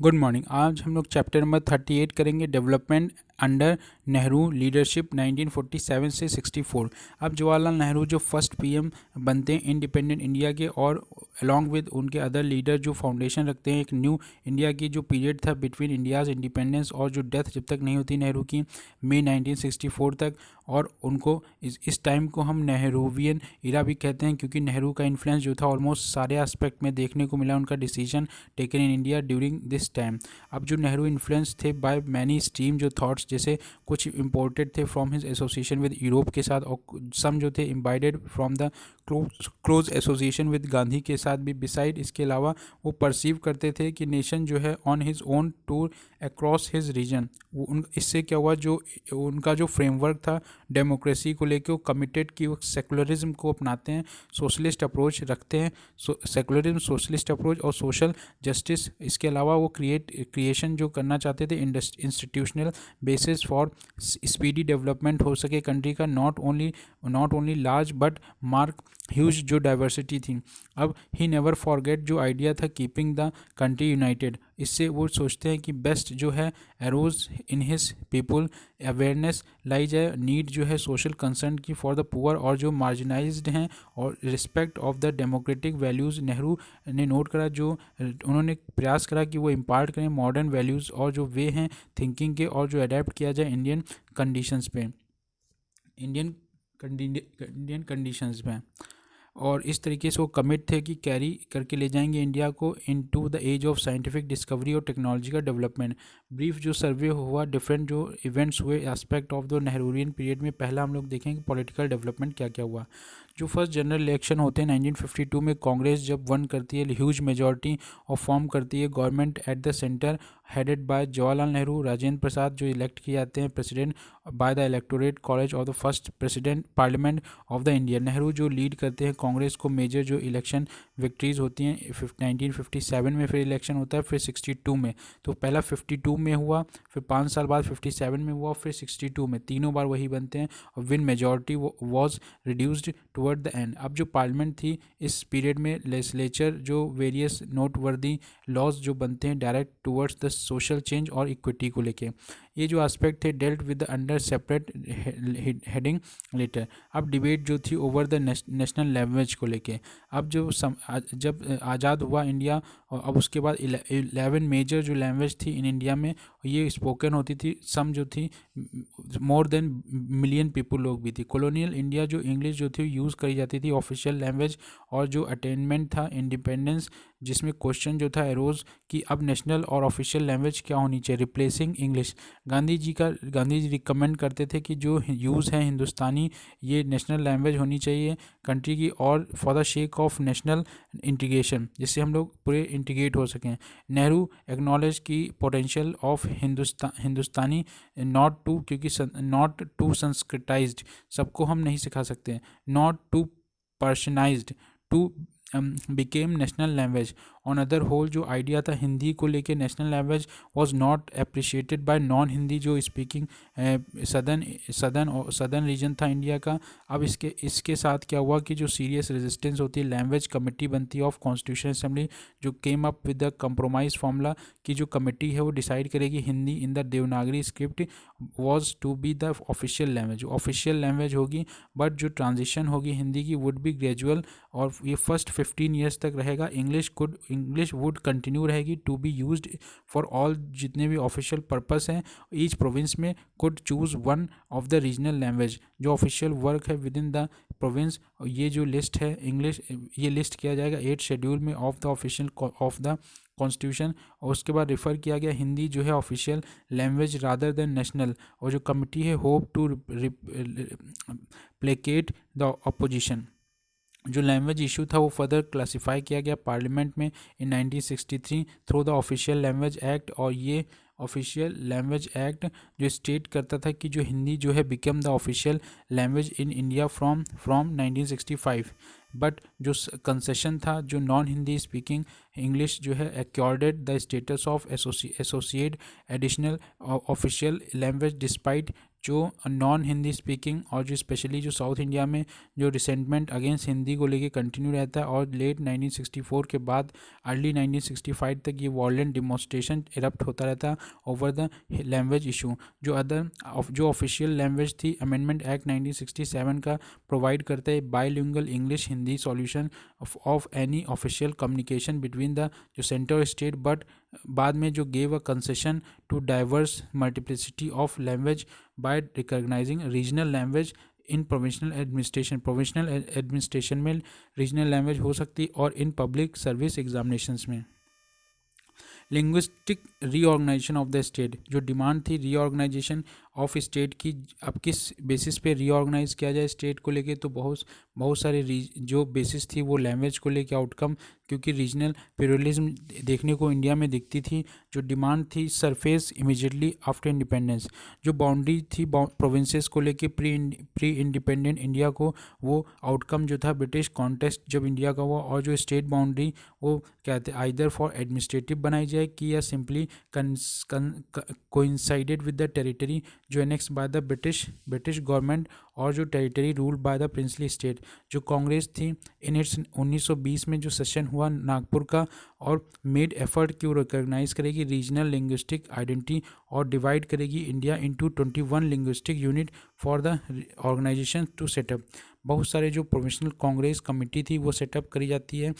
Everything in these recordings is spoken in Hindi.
Good morning. आज हम लोग चैप्टर नंबर 38 करेंगे, डेवलपमेंट अंडर नेहरू लीडरशिप 1947 से 64। अब जवाहरलाल नेहरू जो फर्स्ट पीएम बनते हैं इंडिपेंडेंट इंडिया के, और अलॉन्ग विद उनके अदर लीडर जो फाउंडेशन रखते हैं एक न्यू इंडिया की, जो पीरियड था बिटवीन इंडियाज़ इंडिपेंडेंस और जो डेथ जब तक नहीं होती नेहरू की मई 1964 तक। और उनको इस टाइम को हम नेहरूवियन इरा भी कहते हैं, क्योंकि नेहरू का इन्फ्लुएंस जो था ऑलमोस्ट सारे एस्पेक्ट में देखने को मिला, उनका decision taken in India during this time. अब जो नेहरू इन्फ्लुएंस थे बाय मैनी स्ट्रीम जो थॉट्स, जैसे कुछ इम्पोर्टेड थे from his association with Europe के साथ, और सम जो थे imbibed from the close association with Gandhi के साथ भी। बिसाइड इसके अलावा वो परसीव करते थे कि नेशन जो है on his own tour across his region, इससे क्या हुआ, जो उनका जो फ्रेमवर्क था डेमोक्रेसी को लेकर, वो कमिटेड कि वो सेकुलरिज्म को अपनाते हैं, सोशलिस्ट अप्रोच रखते हैं, सेकुलरिज्म सोशलिस्ट अप्रोच और सोशल जस्टिस। इसके अलावा वो क्रिएशन जो करना चाहते थे institutional basis for speedy development हो सके कंट्री का, not only large but mark huge जो डाइवर्सिटी थी। अब ही नेवर फॉरगेट जो आइडिया था कीपिंग द कंट्री यूनाइटेड, इससे वो सोचते हैं कि बेस्ट जो है arouse in his people, awareness लाई जाए, नीड जो है सोशल कंसर्न की फॉर द पुअर और जो मार्जिनाइज्ड हैं, और respect of the democratic values Nehru ने नोट करा, जो उन्होंने प्रयास करा कि वो इम्पार्ट करें मॉडर्न वैल्यूज़ और जो वे हैं थिंकिंग के, और जो अडेप्ट किया जाए इंडियन कंडीशंस पे, इंडियन कंडीशंस में। और इस तरीके से वो कमिट थे कि कैरी करके ले जाएंगे इंडिया को into the age of scientific discovery और टेक्नोलॉजी का डेवलपमेंट। ब्रीफ जो सर्वे हुआ, डिफरेंट जो इवेंट्स हुए aspect of the Nehruvian period में, पहला हम लोग देखेंगे पॉलिटिकल डेवलपमेंट क्या क्या हुआ। जो फर्स्ट जनरल इलेक्शन होते हैं 1952 में, कांग्रेस जब वन करती है ह्यूज मेजॉरिटी और फॉर्म करती है government at the centre headed by Jawaharlal Nehru, Rajendra Prasad जो इलेक्ट किए जाते हैं president by the electorate college of the first president parliament of the India. Nehru जो लीड करते हैं कांग्रेस को, मेजर जो इलेक्शन विक्ट्रीज होती हैं 1957 में, फिर इलेक्शन होता है, फिर 62 में। तो पहला 52 में हुआ, फिर 5 साल बाद 57 में हुआ, फिर 62 में, तीनों बार वही बनते हैं, और win majority was reduced toward the end. अब जो पार्लियामेंट थी इस पीरियड में, लेजिस्लेचर जो वेरियस नोटवर्दी लॉज जो बनते हैं direct towards the social change और इक्विटी को लेके, ये जो एस्पेक्ट थे dealt with under separate heading letter. अब डिबेट जो थी ओवर द नेशनल लैंग्वेज को लेके, अब जब आज़ाद हुआ इंडिया, और अब उसके बाद 11 मेजर जो लैंग्वेज थी इन इंडिया में, ये स्पोकन होती थी, सम जो थी मोर देन मिलियन पीपल लोग भी थी। कॉलोनियल इंडिया जो इंग्लिश जो थी यूज़ करी जाती थी ऑफिशियल लैंग्वेज, और जो अटेनमेंट था इंडिपेंडेंस, जिसमें क्वेश्चन जो था एरोज कि अब नेशनल और ऑफिशियल लैंग्वेज क्या होनी चाहिए, replacing English. Gandhi ji recommend करते थे कि जो यूज़ है हिंदुस्तानी, ये नेशनल लैंग्वेज होनी चाहिए कंट्री की, और for the sake of national integration, जिससे हम लोग पूरे इंटीग्रेट हो सकें। नेहरू एक्नॉलेज की potential of Hindustani, not to, क्योंकि नॉट टू संस्कृताइज्ड, सबको हम नहीं सिखा सकते, not to Persianized, to became national language. On other whole जो आइडिया था हिंदी को लेके national language was not appreciated by non Hindi जो स्पीकिंग सदर्न रीजन था इंडिया का। अब इसके साथ क्या हुआ कि जो सीरियस रेजिस्टेंस होती है, लैंग्वेज कमेटी बनती है ऑफ कॉन्स्टिट्यूशन असेंबली, जो came up with the compromise formula की जो कमेटी है वो डिसाइड करेगी Hindi in the Devanagari script was to be the official language, official language होगी, बट जो ट्रांजिशन होगी हिंदी की वुड बी ग्रेजुअल, और ये फर्स्ट 15 ईयर्स तक रहेगा। इंग्लिश वुड कंटिन्यू रहेगी to be used for all, जितने भी ऑफिशियल पर्पस हैं। ईच प्रोविंस में could choose one of the regional language, जो ऑफिशियल वर्क है विद इन द प्रोविंस। ये जो लिस्ट है इंग्लिश, ये लिस्ट किया जाएगा 8 शेड्यूल में of the official of the constitution, और उसके बाद रेफ़र किया गया हिंदी जो है official language rather than national. और जो कमिटी है hope to placate the opposition. जो लैंग्वेज इशू था वो फर्दर क्लासिफाई किया गया पार्लियामेंट में in 1963 through the official language act, और ये ऑफिशियल लैंग्वेज एक्ट जो स्टेट करता था कि जो हिंदी जो है become the official language in India from 1965। But जो कंसेशन था, जो नॉन हिंदी स्पीकिंग इंग्लिश जो है accorded the status of associate additional official language despite जो नॉन हिंदी स्पीकिंग और जो स्पेशली जो साउथ इंडिया में जो रिसेंटमेंट अगेंस्ट हिंदी को लेके कंटिन्यू रहता है, और लेट 1964 के बाद अर्ली 1965 तक ये वॉयलेंट डिमॉन्स्ट्रेशन इरप्ट होता रहता ओवर द लैंग्वेज इशू। जो ऑफिशियल लैंग्वेज थी, अमेंडमेंट एक्ट 1967 का प्रोवाइड करता है bilingual English Hindi solution of any official communication between the जो सेंटर और स्टेट, बट बाद में जो gave a concession to diverse multiplicity of language by recognizing regional language in provincial administration. Provincial administration में रीजनल लैंग्वेज हो सकती है, और इन पब्लिक सर्विस एग्जामिनेशंस में। Linguistic reorganization of the state, जो डिमांड थी रीऑर्गेनाइजेशन ऑफ स्टेट की, अब किस बेसिस पे रीऑर्गेनाइज किया जाए स्टेट को लेके, तो बहुत सारे जो बेसिस थी वो लैंग्वेज को लेके आउटकम, क्योंकि रीजनल प्लूरलिज्म देखने को इंडिया में दिखती थी। जो डिमांड थी सरफेस इमीडिएटली आफ्टर इंडिपेंडेंस, जो बाउंड्री थी प्रोविंसेस को लेके प्री इंडिपेंडेंट इंडिया को, वो आउटकम जो था ब्रिटिश कॉन्टेस्ट जब इंडिया का हुआ, और जो स्टेट बाउंड्री वो कहते आइदर फॉर एडमिनिस्ट्रेटिव बनाई जाए कि या simply coincided with the territory जो annex by the British government, और जो territory ruled by the princely state. जो कांग्रेस थी इन इट्स 1920 में जो सेशन हुआ नागपुर का, और मेड एफर्ट कि वो रिकॉग्नाइज करेगी रीजनल लिंग्विस्टिक आइडेंटिटी और डिवाइड करेगी India into 21 linguistic unit for the organization to set up. बहुत सारे जो प्रोविंशियल कांग्रेस कमेटी थी वो सेटअप करी जाती है,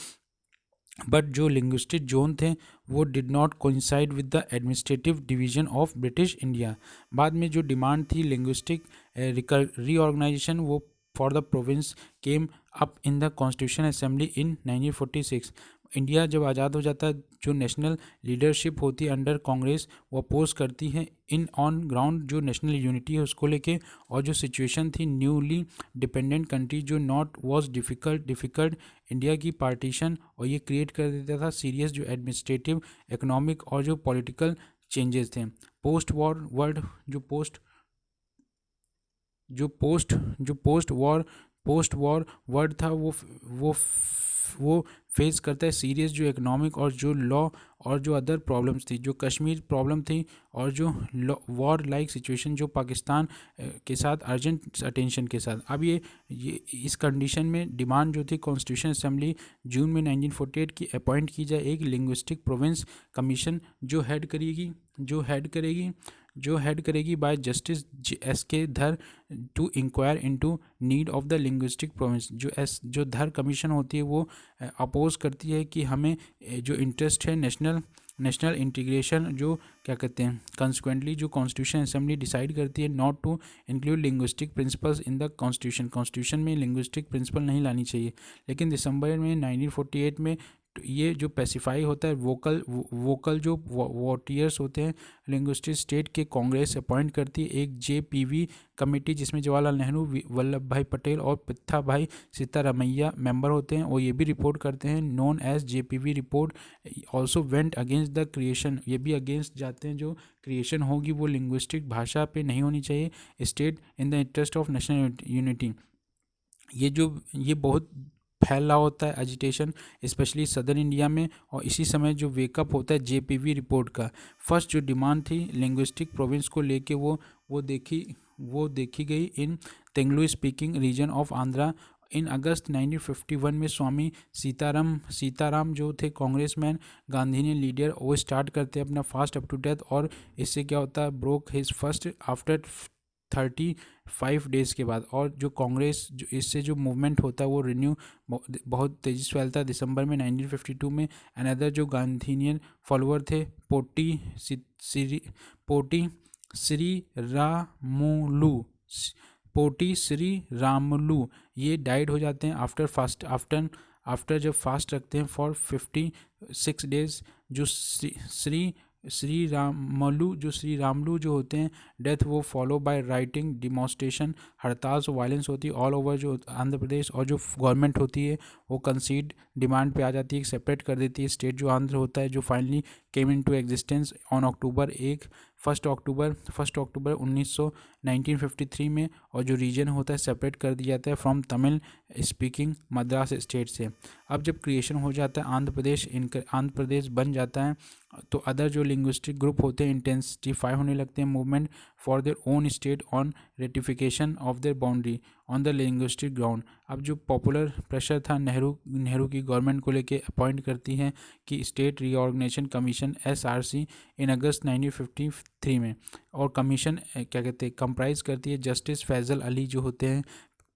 बट जो लिंग्विस्टिक जोन थे वो did not coincide with the administrative division of British India. बाद में जो डिमांड थी लिंग्विस्टिक रीऑर्गेनाइजेशन वो for the province came up in the constitution assembly in 1946। India जब आज़ाद हो जाता है, जो नेशनल लीडरशिप होती है अंडर कांग्रेस वो अपोज करती है इन ऑन ग्राउंड जो नेशनल यूनिटी है उसको लेके, और जो सिचुएशन थी न्यूली डिपेंडेंट कंट्री जो नॉट वाज डिफ़िकल्ट इंडिया की पार्टीशन, और ये क्रिएट कर देता था सीरियस जो एडमिनिस्ट्रेटिव इकोनॉमिक और जो पॉलिटिकल चेंजेस थे। पोस्ट वॉर वर्ल्ड जो पोस्ट वॉर वर्ड था वो फेस करता है सीरियस जो इकोनॉमिक और जो लॉ और जो अदर प्रॉब्लम्स थी, जो कश्मीर प्रॉब्लम थी, और जो वॉर लाइक सिचुएशन जो पाकिस्तान के साथ अर्जेंट अटेंशन के साथ। अब ये इस कंडीशन में डिमांड जो थी कॉन्स्टिट्यूशन असेंबली जून में 1948 की अपॉइंट की जाए एक लिंग्विस्टिक प्रोविंस कमीशन जो हेड करेगी by justice S K. Dhar to inquire into need of the linguistic province. जो धर कमीशन होती है वो अपोज करती है कि हमें जो इंटरेस्ट है नेशनल इंटीग्रेशन, जो क्या कहते हैं कंसिक्वेंटली जो कॉन्स्टिट्यूशन असेंबली डिसाइड करती है not to include linguistic principles in the constitution में लिंग्विस्टिक प्रिंसिपल नहीं लानी चाहिए। लेकिन दिसंबर में 1948 में ये जो स्पेसिफाई होता है वोकल जो वॉटियर्स होते हैं लिंग्विस्टिक स्टेट के कांग्रेस अपॉइंट करती है एक JPV कमेटी, जिसमें जवाहरलाल नेहरू, वल्लभ भाई पटेल और पित्था भाई सीतारामैया मेंबर होते हैं, और ये भी रिपोर्ट करते हैं known as JPV report also went against the creation. ये भी अगेंस्ट जाते हैं जो क्रिएशन होगी वो लिंग्विस्टिक भाषा पे नहीं होनी चाहिए, state in the interest of national unity. ये बहुत फैल रहा होता है एजिटेशन स्पेशली सदर्न इंडिया में, और इसी समय जो वेकअप होता है JPV रिपोर्ट का। फर्स्ट जो डिमांड थी लिंग्विस्टिक प्रोविंस को लेके वो देखी गई in Telugu speaking region of Andhra. In August 1951 में स्वामी सीताराम जो थे कांग्रेसमैन गांधी ने लीडर वो स्टार्ट करते हैं अपना फास्ट अप टू डेथ, और इससे क्या होता है broke his first after 35 days के बाद। और जो कांग्रेस जो इससे जो मूवमेंट होता है वो रिन्यू बहुत तेज़ी से फैलता है। दिसंबर में 1952 में अनदर जो गांधीनियन फॉलोअर थे पोटी श्री रामुलू ये डाइड हो जाते हैं आफ्टर जब फास्ट रखते हैं फॉर 56 डेज। जो श्री रामलू जो होते हैं डेथ वो फॉलो बाय राइटिंग डिमॉन्स्ट्रेशन, हड़ताल से वायलेंस होती है ऑल ओवर जो आंध्र प्रदेश, और जो गवर्नमेंट होती है वो कंसीड डिमांड पे आ जाती है, सेपरेट कर देती है स्टेट जो आंध्र होता है, जो finally came into existence on October 1953 में। और जो रीजन होता है सेपरेट कर दिया जाता है from Tamil speaking Madras state से। अब जब क्रिएशन हो जाता है आंध्र प्रदेश बन जाता है, तो अदर जो लिंग्विस्टिक ग्रुप होते हैं इंटेंसिफाई होने लगते हैं movement for their own state on ratification of their boundary on the linguistic ground. अब जो पॉपुलर प्रेशर था नेहरू की गवर्नमेंट को लेके अपॉइंट करती है कि स्टेट रीऑर्गेनाइजेशन कमीशन SRC इन अगस्त 1953 में। और कमीशन क्या कहते हैं कंप्राइज करती है जस्टिस फैजल अली जो होते हैं,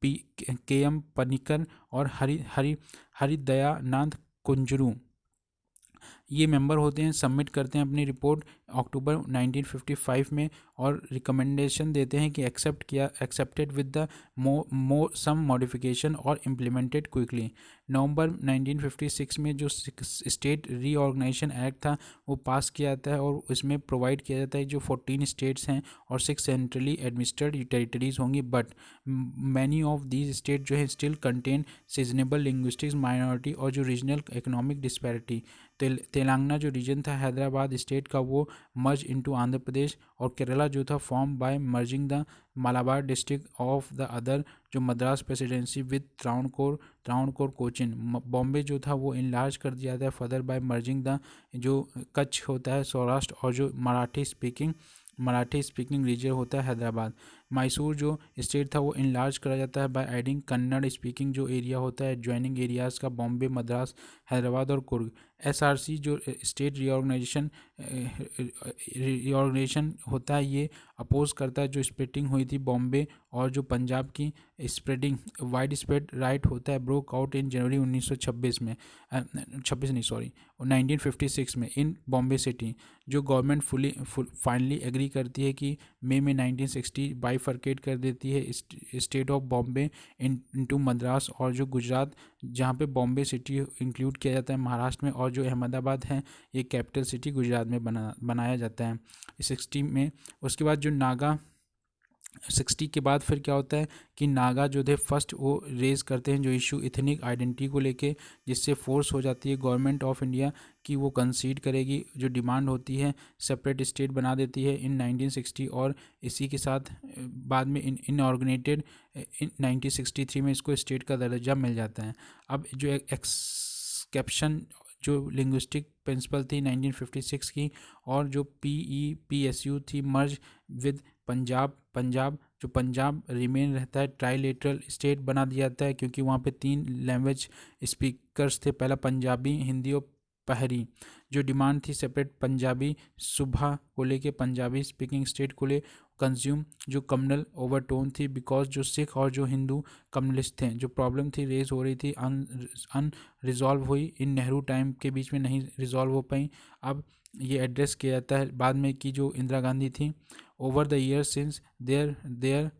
पी KM पनिकर और हरिदयानाथ कुंजरू, ये मेंबर होते हैं। सबमिट करते हैं अपनी रिपोर्ट अक्टूबर 1955 में और रिकमेंडेशन देते हैं कि accepted with the some modification और इम्प्लीमेंटेड क्विकली। नवंबर 1956 में जो स्टेट रीऑर्गेनाइजेशन एक्ट था वो पास किया जाता है और इसमें प्रोवाइड किया जाता है जो 14 स्टेट्स हैं और 6 सेंट्रली एडमिनिस्ट्रेड टेरिटरीज होंगी, but many of these state जो है still contain seasonable linguistics minority और जो रीजनल इकोनॉमिक डिस्पैरिटी। तेलंगाना जो रीजन था हैदराबाद स्टेट का वो मर्ज इनटू आंध्र प्रदेश, और केरला जो था form by merging the Malabar district of the other जो मद्रास प्रेसिडेंसी विद त्रावणकोर कोचिन। बॉम्बे जो था वो इनलार्ज कर दिया था फर्दर बाय मर्जिंग द जो कच्छ होता है सौराष्ट्र और जो मराठी स्पीकिंग रीजन होता है हैदराबाद। मैसूर जो स्टेट था वो इनलार्ज करा जाता है बाय एडिंग कन्नड़ स्पीकिंग जो एरिया होता है ज्वाइनिंग एरियाज़ का बॉम्बे, मद्रास, हैदराबाद और कुर्ग। SRC जो स्टेट रीऑर्गेनाइजेशन होता है ये अपोज करता है जो स्प्लिटिंग हुई थी बॉम्बे और जो पंजाब की स्प्रेडिंग वाइड स्प्रेड राइट होता है ब्रोक आउट इन जनवरी 1926 में 1956 में इन बॉम्बे सिटी। जो गवर्नमेंट फाइनली एग्री करती है कि मई में 1960 बाइफर्केट कर देती है state of Bombay into Madras और जो गुजरात जहाँ पे बॉम्बे सिटी इंक्लूड किया जाता है महाराष्ट्र में और जो अहमदाबाद है ये कैपिटल सिटी गुजरात में बनाया जाता है 60 में। उसके बाद जो नागा 60 के बाद फिर क्या होता है कि नागा जो थे फर्स्ट वो रेज करते हैं जो इशू इथनिक आइडेंटिटी को लेके, जिससे फोर्स हो जाती है गवर्नमेंट ऑफ इंडिया कि वो कंसीड करेगी जो डिमांड होती है सेपरेट स्टेट बना देती है इन 1960। और इसी के साथ बाद में इनऑर्गेनेटेड इन 1963 में इसको स्टेट का दर्जा मिल जाता है। अब जो एक्सेप्शन जो लिंग्विस्टिक प्रिंसिपल थी 1956 की और जो PEPSU थी मर्ज विद पंजाब जो पंजाब रिमेन रहता है ट्राइलेटरल स्टेट बना दिया जाता है क्योंकि वहाँ पे 3 लैंग्वेज स्पीकर्स थे, पहला पंजाबी, हिंदी और पहरी। जो डिमांड थी सेपरेट पंजाबी सुबह को लेके पंजाबी स्पीकिंग स्टेट को ले कंज्यूम जो कम्युनल ओवरटोन थी बिकॉज जो सिख और जो हिंदू कम्युनलिस्ट थे जो प्रॉब्लम थी रेज हो रही थी अनरिजॉल्व हुई इन नेहरू टाइम के बीच में नहीं रिजॉल्व हो पाई। अब ये एड्रेस किया जाता है बाद में कि जो इंदिरा गांधी थी over the year since there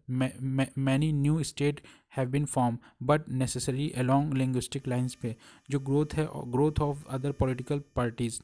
many new state have been form but necessary along linguistic lines पे जो growth of other political parties.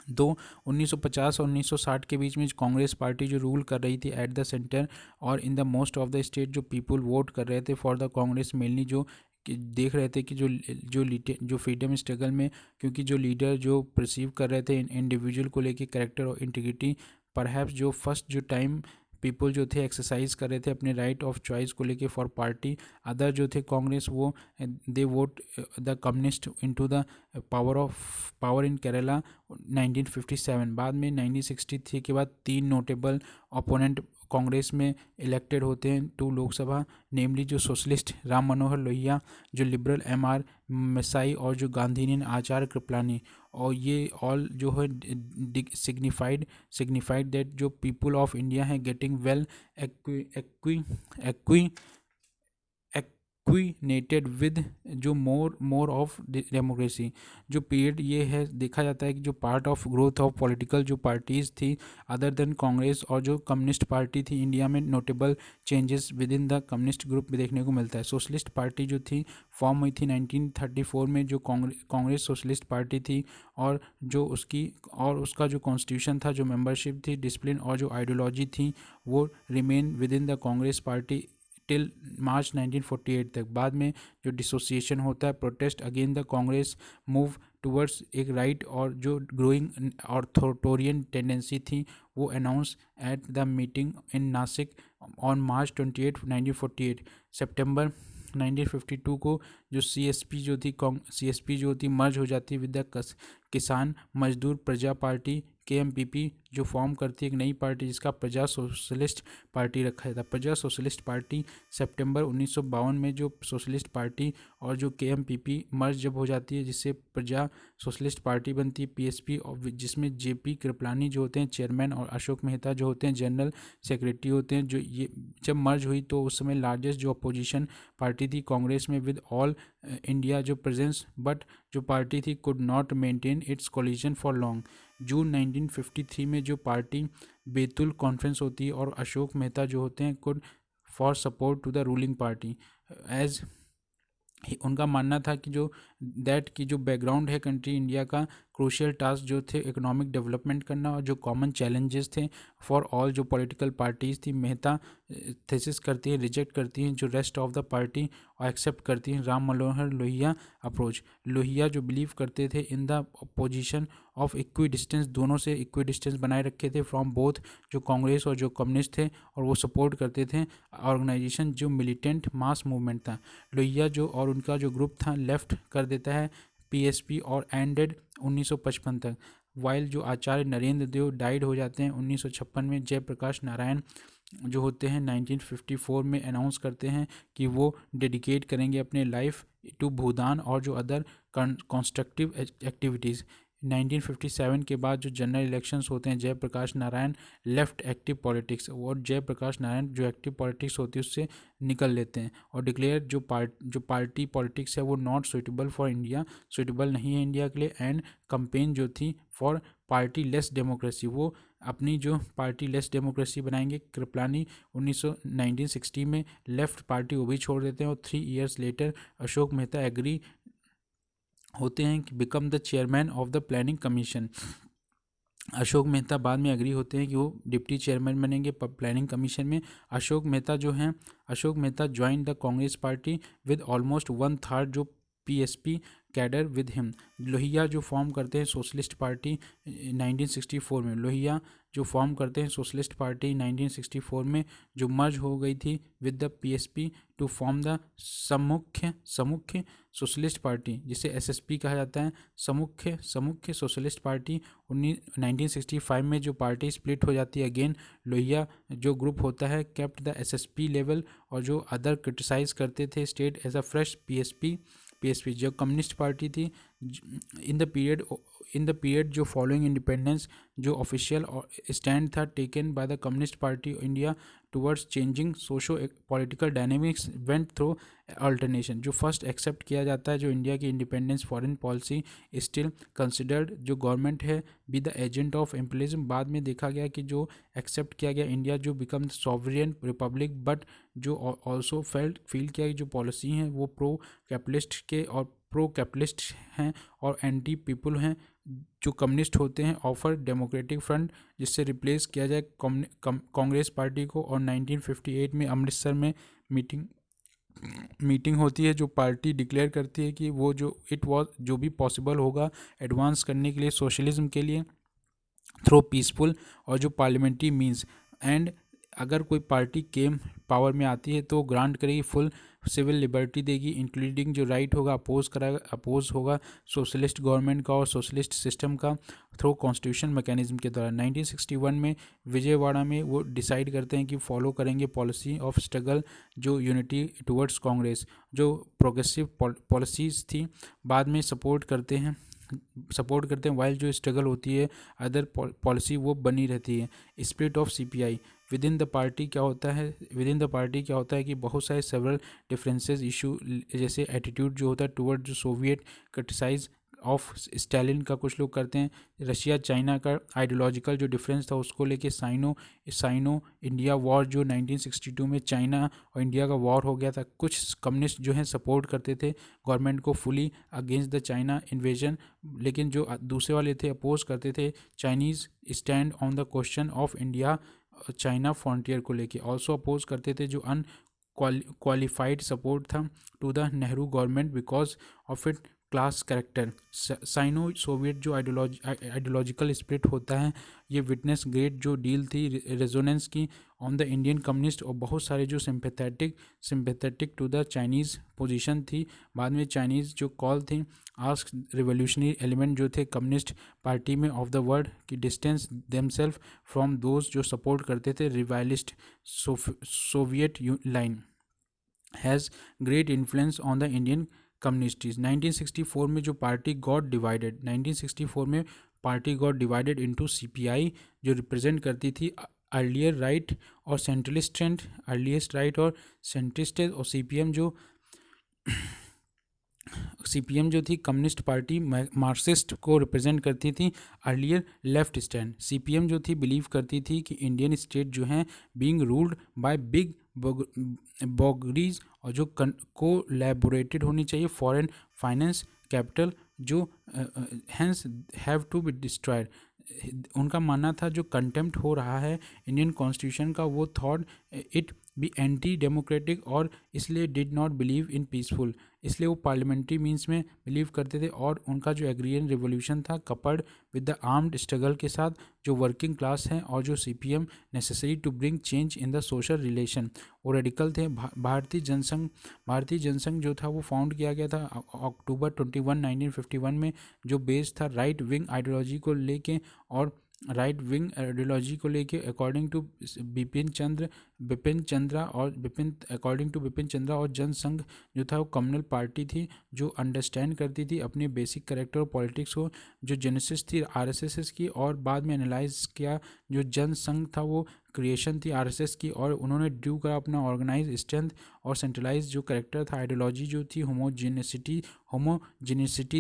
1950 और 1960 के बीच में कांग्रेस पार्टी जो रूल कर रही थी एट द सेंटर और in the most of the state जो पीपल वोट कर रहे थे फॉर द कांग्रेस मेनली जो देख रहे थे कि जो फ्रीडम स्ट्रगल में क्योंकि जो लीडर जो परसीव कर रहे थे इंडिविजुअल को लेके कैरेक्टर और इंटीग्रिटी परहैप्स जो फर्स्ट जो टाइम पीपल जो थे एक्सरसाइज कर रहे थे अपने राइट ऑफ चॉइस को लेके फॉर पार्टी। अदर जो थे कांग्रेस वो they vote the communist into the power in Kerala 1957। बाद में 1963 के बाद 3 नोटेबल ओपोनेंट कांग्रेस में इलेक्टेड होते हैं टू लोकसभा, नेमली जो सोशलिस्ट राम मनोहर लोहिया, जो लिबरल MR मसाई और जो गांधीनियन आचार्य कृपलानी। और ये ऑल जो है सिग्निफाइड दैट जो पीपल ऑफ इंडिया है गेटिंग वेल एक्विनेटेड विद जो मोर ऑफ डेमोक्रेसी। जो पीरियड ये है देखा जाता है कि जो part of growth of political जो पार्टीज़ थी अदर देन कांग्रेस और जो कम्युनिस्ट पार्टी थी इंडिया में notable changes with in the communist group भी देखने को मिलता है। सोशलिस्ट पार्टी जो थी फॉर्म हुई थी 1934 में जो कांग्रेस सोशलिस्ट पार्टी थी और जो उसका जो कॉन्स्टिट्यूशन था जो मेंबरशिप थी डिसिप्लिन और जो आइडियोलॉजी थी वो remain with in the Congress party till March 1948 तक। बाद में जो डिसोसिएशन होता है protest against the Congress move towards एक राइट और जो ग्रोइंग ऑर्थोरियन टेंडेंसी थी वो announce at the meeting in Nashik on March 28 1948। सितंबर 1952 को जो CSP जो थी मर्ज हो जाती विद द किसान मजदूर प्रजा पार्टी KMPP जो फॉर्म करती है एक नई पार्टी जिसका प्रजा सोशलिस्ट पार्टी रखा था। प्रजा सोशलिस्ट पार्टी सितंबर 1952 में जो सोशलिस्ट पार्टी और जो KMPP मर्ज जब हो जाती है जिससे प्रजा सोशलिस्ट पार्टी बनती है PSP, और जिसमें JP कृपलानी जो होते हैं चेयरमैन और अशोक मेहता जो होते हैं जनरल सेक्रेटरी होते हैं। जो ये जब मर्ज हुई तो उस समय लार्जेस्ट जो अपोजिशन पार्टी थी कांग्रेस में विद ऑल इंडिया जो प्रेजेंस, बट जो पार्टी थी could not maintain its collision for long. June 1953 में जो पार्टी बैतुल कॉन्फ्रेंस होती है और अशोक मेहता जो होते हैं could for support to the ruling party as उनका मानना था कि जो दैट की जो बैकग्राउंड है कंट्री इंडिया का क्रूशियल टास्क जो थे इकोनॉमिक डेवलपमेंट करना और जो कॉमन चैलेंजेस थे फॉर ऑल जो पॉलिटिकल पार्टीज थी। मेहता थेसिस करती हैं, रिजेक्ट करती हैं जो रेस्ट ऑफ द पार्टी और एक्सेप्ट करती हैं राम मनोहर लोहिया अप्रोच। लोहिया जो बिलीव करते थे in the position of equi distance, दोनों से इक्वी डिस्टेंस बनाए रखे थे फ्रॉम बोथ जो कांग्रेस और जो कम्युनिस्ट थे, और वो सपोर्ट करते थे ऑर्गेनाइजेशन जो मिलिटेंट मास मूवमेंट था। लोहिया जो और उनका जो ग्रुप था लेफ्ट कर देता है PSP और एंडेड 1955 तक। वाइल जो आचार्य नरेंद्र देव डाइड हो जाते हैं 1956 में। जयप्रकाश नारायण जो होते हैं 1954 में अनाउंस करते हैं कि वो डेडिकेट करेंगे अपने लाइफ टू भूदान और जो अदर कंस्ट्रक्टिव एक्टिविटीज़। 1957 के बाद जो जनरल इलेक्शंस होते हैं Jayaprakash Narayan left active politics, और जयप्रकाश नारायण जो एक्टिव पॉलिटिक्स होती है उससे निकल लेते हैं और डिक्लेयर जो पार्टी पॉलिटिक्स है वो not suitable for India, suitable नहीं है इंडिया के लिए। एंड कंपेन जो थी फॉर पार्टी लेस डेमोक्रेसी, वो अपनी जो पार्टी लेस डेमोक्रेसी बनाएंगे। कृपलानी 1960 में लेफ्ट पार्टी वो भी छोड़ देते हैं और 3 years later Ashok Mehta agree होते हैं कि become the chairman of the planning commission. Ashok Mehta बाद में एग्री होते हैं कि वो डिप्टी चेयरमैन बनेंगे प्लानिंग कमीशन में। अशोक मेहता जो हैं Ashok Mehta join the Congress party with almost 1/3 जो PSP cadre with him. Lohia जो फॉर्म करते हैं सोशलिस्ट पार्टी 1964 में। लोहिया जो फॉर्म करते हैं सोशलिस्ट पार्टी 1964 में जो मर्ज हो गई थी with the PSP to form the Samyukta socialist party जिसे SSP कहा जाता है। समुख्य सोशलिस्ट पार्टी 1965 में जो पार्टी स्प्लिट हो जाती है अगेन। लोहिया जो ग्रुप होता है केप्ट द SSP लेवल और जो अदर क्रिटिसाइज करते थे state as a fresh PSP जो कम्युनिस्ट पार्टी थी। इन द पीरियड जो फॉलोइंग इंडिपेंडेंस जो ऑफिशियल स्टैंड था taken by the communist party India towards changing socio political dynamics went through alternation. जो फर्स्ट एक्सेप्ट किया जाता है जो इंडिया की independence foreign policy still considered जो गवर्नमेंट है be the agent of imperialism. बाद में देखा गया कि जो एक्सेप्ट किया गया इंडिया जो बिकम सॉवरियन रिपब्लिक, बट जो ऑल्सो फील किया कि जो पॉलिसी हैं वो प्रो कैपिटलिस्ट के और प्रो कैपिटलिस्ट हैं और एंटी पीपल हैं जो कम्युनिस्ट होते हैं। ऑफर डेमोक्रेटिक फ्रंट जिससे रिप्लेस किया जाए कांग्रेस पार्टी को। और 1958 में अमृतसर में मीटिंग होती है जो पार्टी डिक्लेयर करती है कि वो जो भी पॉसिबल होगा एडवांस करने के लिए सोशलिज्म के लिए थ्रू पीसफुल और जो पार्लियामेंट्री मीन्स। एंड अगर कोई पार्टी केम पावर में आती है तो ग्रांट करेगी फुल सिविल लिबर्टी देगी इंक्लूडिंग जो राइट होगा अपोज होगा सोशलिस्ट गवर्नमेंट का और सोशलिस्ट सिस्टम का थ्रू कॉन्स्टिट्यूशन मैकेनिज्म के द्वारा। 1961 में विजयवाड़ा में वो डिसाइड करते हैं कि फॉलो करेंगे पॉलिसी ऑफ स्ट्रगल जो यूनिटी टुवर्ड्स कांग्रेस जो प्रोग्रेसिव पॉलिसीज़ थी बाद में सपोर्ट करते हैं वाइल जो स्ट्रगल होती है अदर पॉलिसी वो बनी रहती है। Split of CPI with in the party क्या होता है कि बहुत सारे सेवरल डिफरेंसेस इशू जैसे एटीट्यूड जो होता है टुवर्ड जो सोवियत क्रिटिसाइज ऑफ स्टालिन का कुछ लोग करते हैं। रशिया चाइना का आइडियोलॉजिकल जो डिफरेंस था उसको लेके साइनो इंडिया वॉर जो 1962 में चाइना और इंडिया का वॉर हो गया था। कुछ कम्युनिस्ट जो हैं सपोर्ट करते थे गवर्नमेंट को fully against the China invasion, लेकिन जो दूसरे वाले थे अपोज करते थे Chinese stand on the question of India China frontier को लेके। ऑल्सो अपोज करते थे जो क्वालिफाइड सपोर्ट था to the Nehru government because of it class character. Sino Soviet जो आइडियोलॉजिकल स्प्लिट होता है, ये विटनेस ग्रेट जो डील थी रेजोनेंस की ऑन द इंडियन कम्युनिस्ट, और बहुत सारे जो sympathetic to the Chinese position थी। बाद में चाइनीज़ जो कॉल थी आस्क रिवोल्यूशनरी एलिमेंट जो थे कम्युनिस्ट पार्टी में ऑफ द वर्ल्ड की डिस्टेंस देमसेल्फ फ्रॉम दोज जो सपोर्ट करते थे revisionist Soviet line has great influence on the Indian communists. 1964 में जो पार्टी गॉट डिवाइडेड, 1964 में party got divided into CPI जो रिप्रेजेंट करती थी अर्लियर राइट और सेंट्रलिस्ट ट्रेंड, अर्लीस्ट राइट और सेंट्रिस्ट, और सीपीएम जो थी कम्युनिस्ट पार्टी मार्क्सिस्ट को रिप्रेजेंट करती थी अर्लियर लेफ्ट स्टैंड। सीपीएम जो थी बिलीव करती थी कि इंडियन स्टेट जो है being ruled by big bourgeoisie और जो कोलैबोरेटेड होनी चाहिए फॉरेन फाइनेंस कैपिटल जो hence have to be destroyed. उनका मानना था जो कंटेम्प्ट हो रहा है इंडियन कॉन्स्टिट्यूशन का, वो thought it be anti democratic और इसलिए did not believe in peaceful, इसलिए वो पार्लियामेंट्री मीन्स में बिलीव करते थे। और उनका जो एग्रियन रिवोल्यूशन था coupled with the armed struggle के साथ जो वर्किंग क्लास है और जो CPM necessary to bring change in the social relation, वो रेडिकल थे। भारतीय जनसंघ जो था वो फाउंड किया गया था अक्टूबर 21 1951 में, जो बेस्ड था राइट विंग आइडियोलॉजी को लेके और राइट विंग आइडियोलॉजी को लेके अकॉर्डिंग टू बिपिन चंद्रा और जनसंघ जो था वो कम्युनल पार्टी थी जो अंडरस्टैंड करती थी अपने बेसिक करेक्टर और पॉलिटिक्स को। जो जेनेसिस थी आरएसएस की और बाद में एनालाइज किया जो जनसंघ था वो क्रिएशन थी आरएसएस की, और उन्होंने ड्यू करा अपना ऑर्गेनाइज स्ट्रेंथ और सेंट्रलाइज जो करेक्टर था आइडियोलॉजी जो थी होमोजेनिसिटी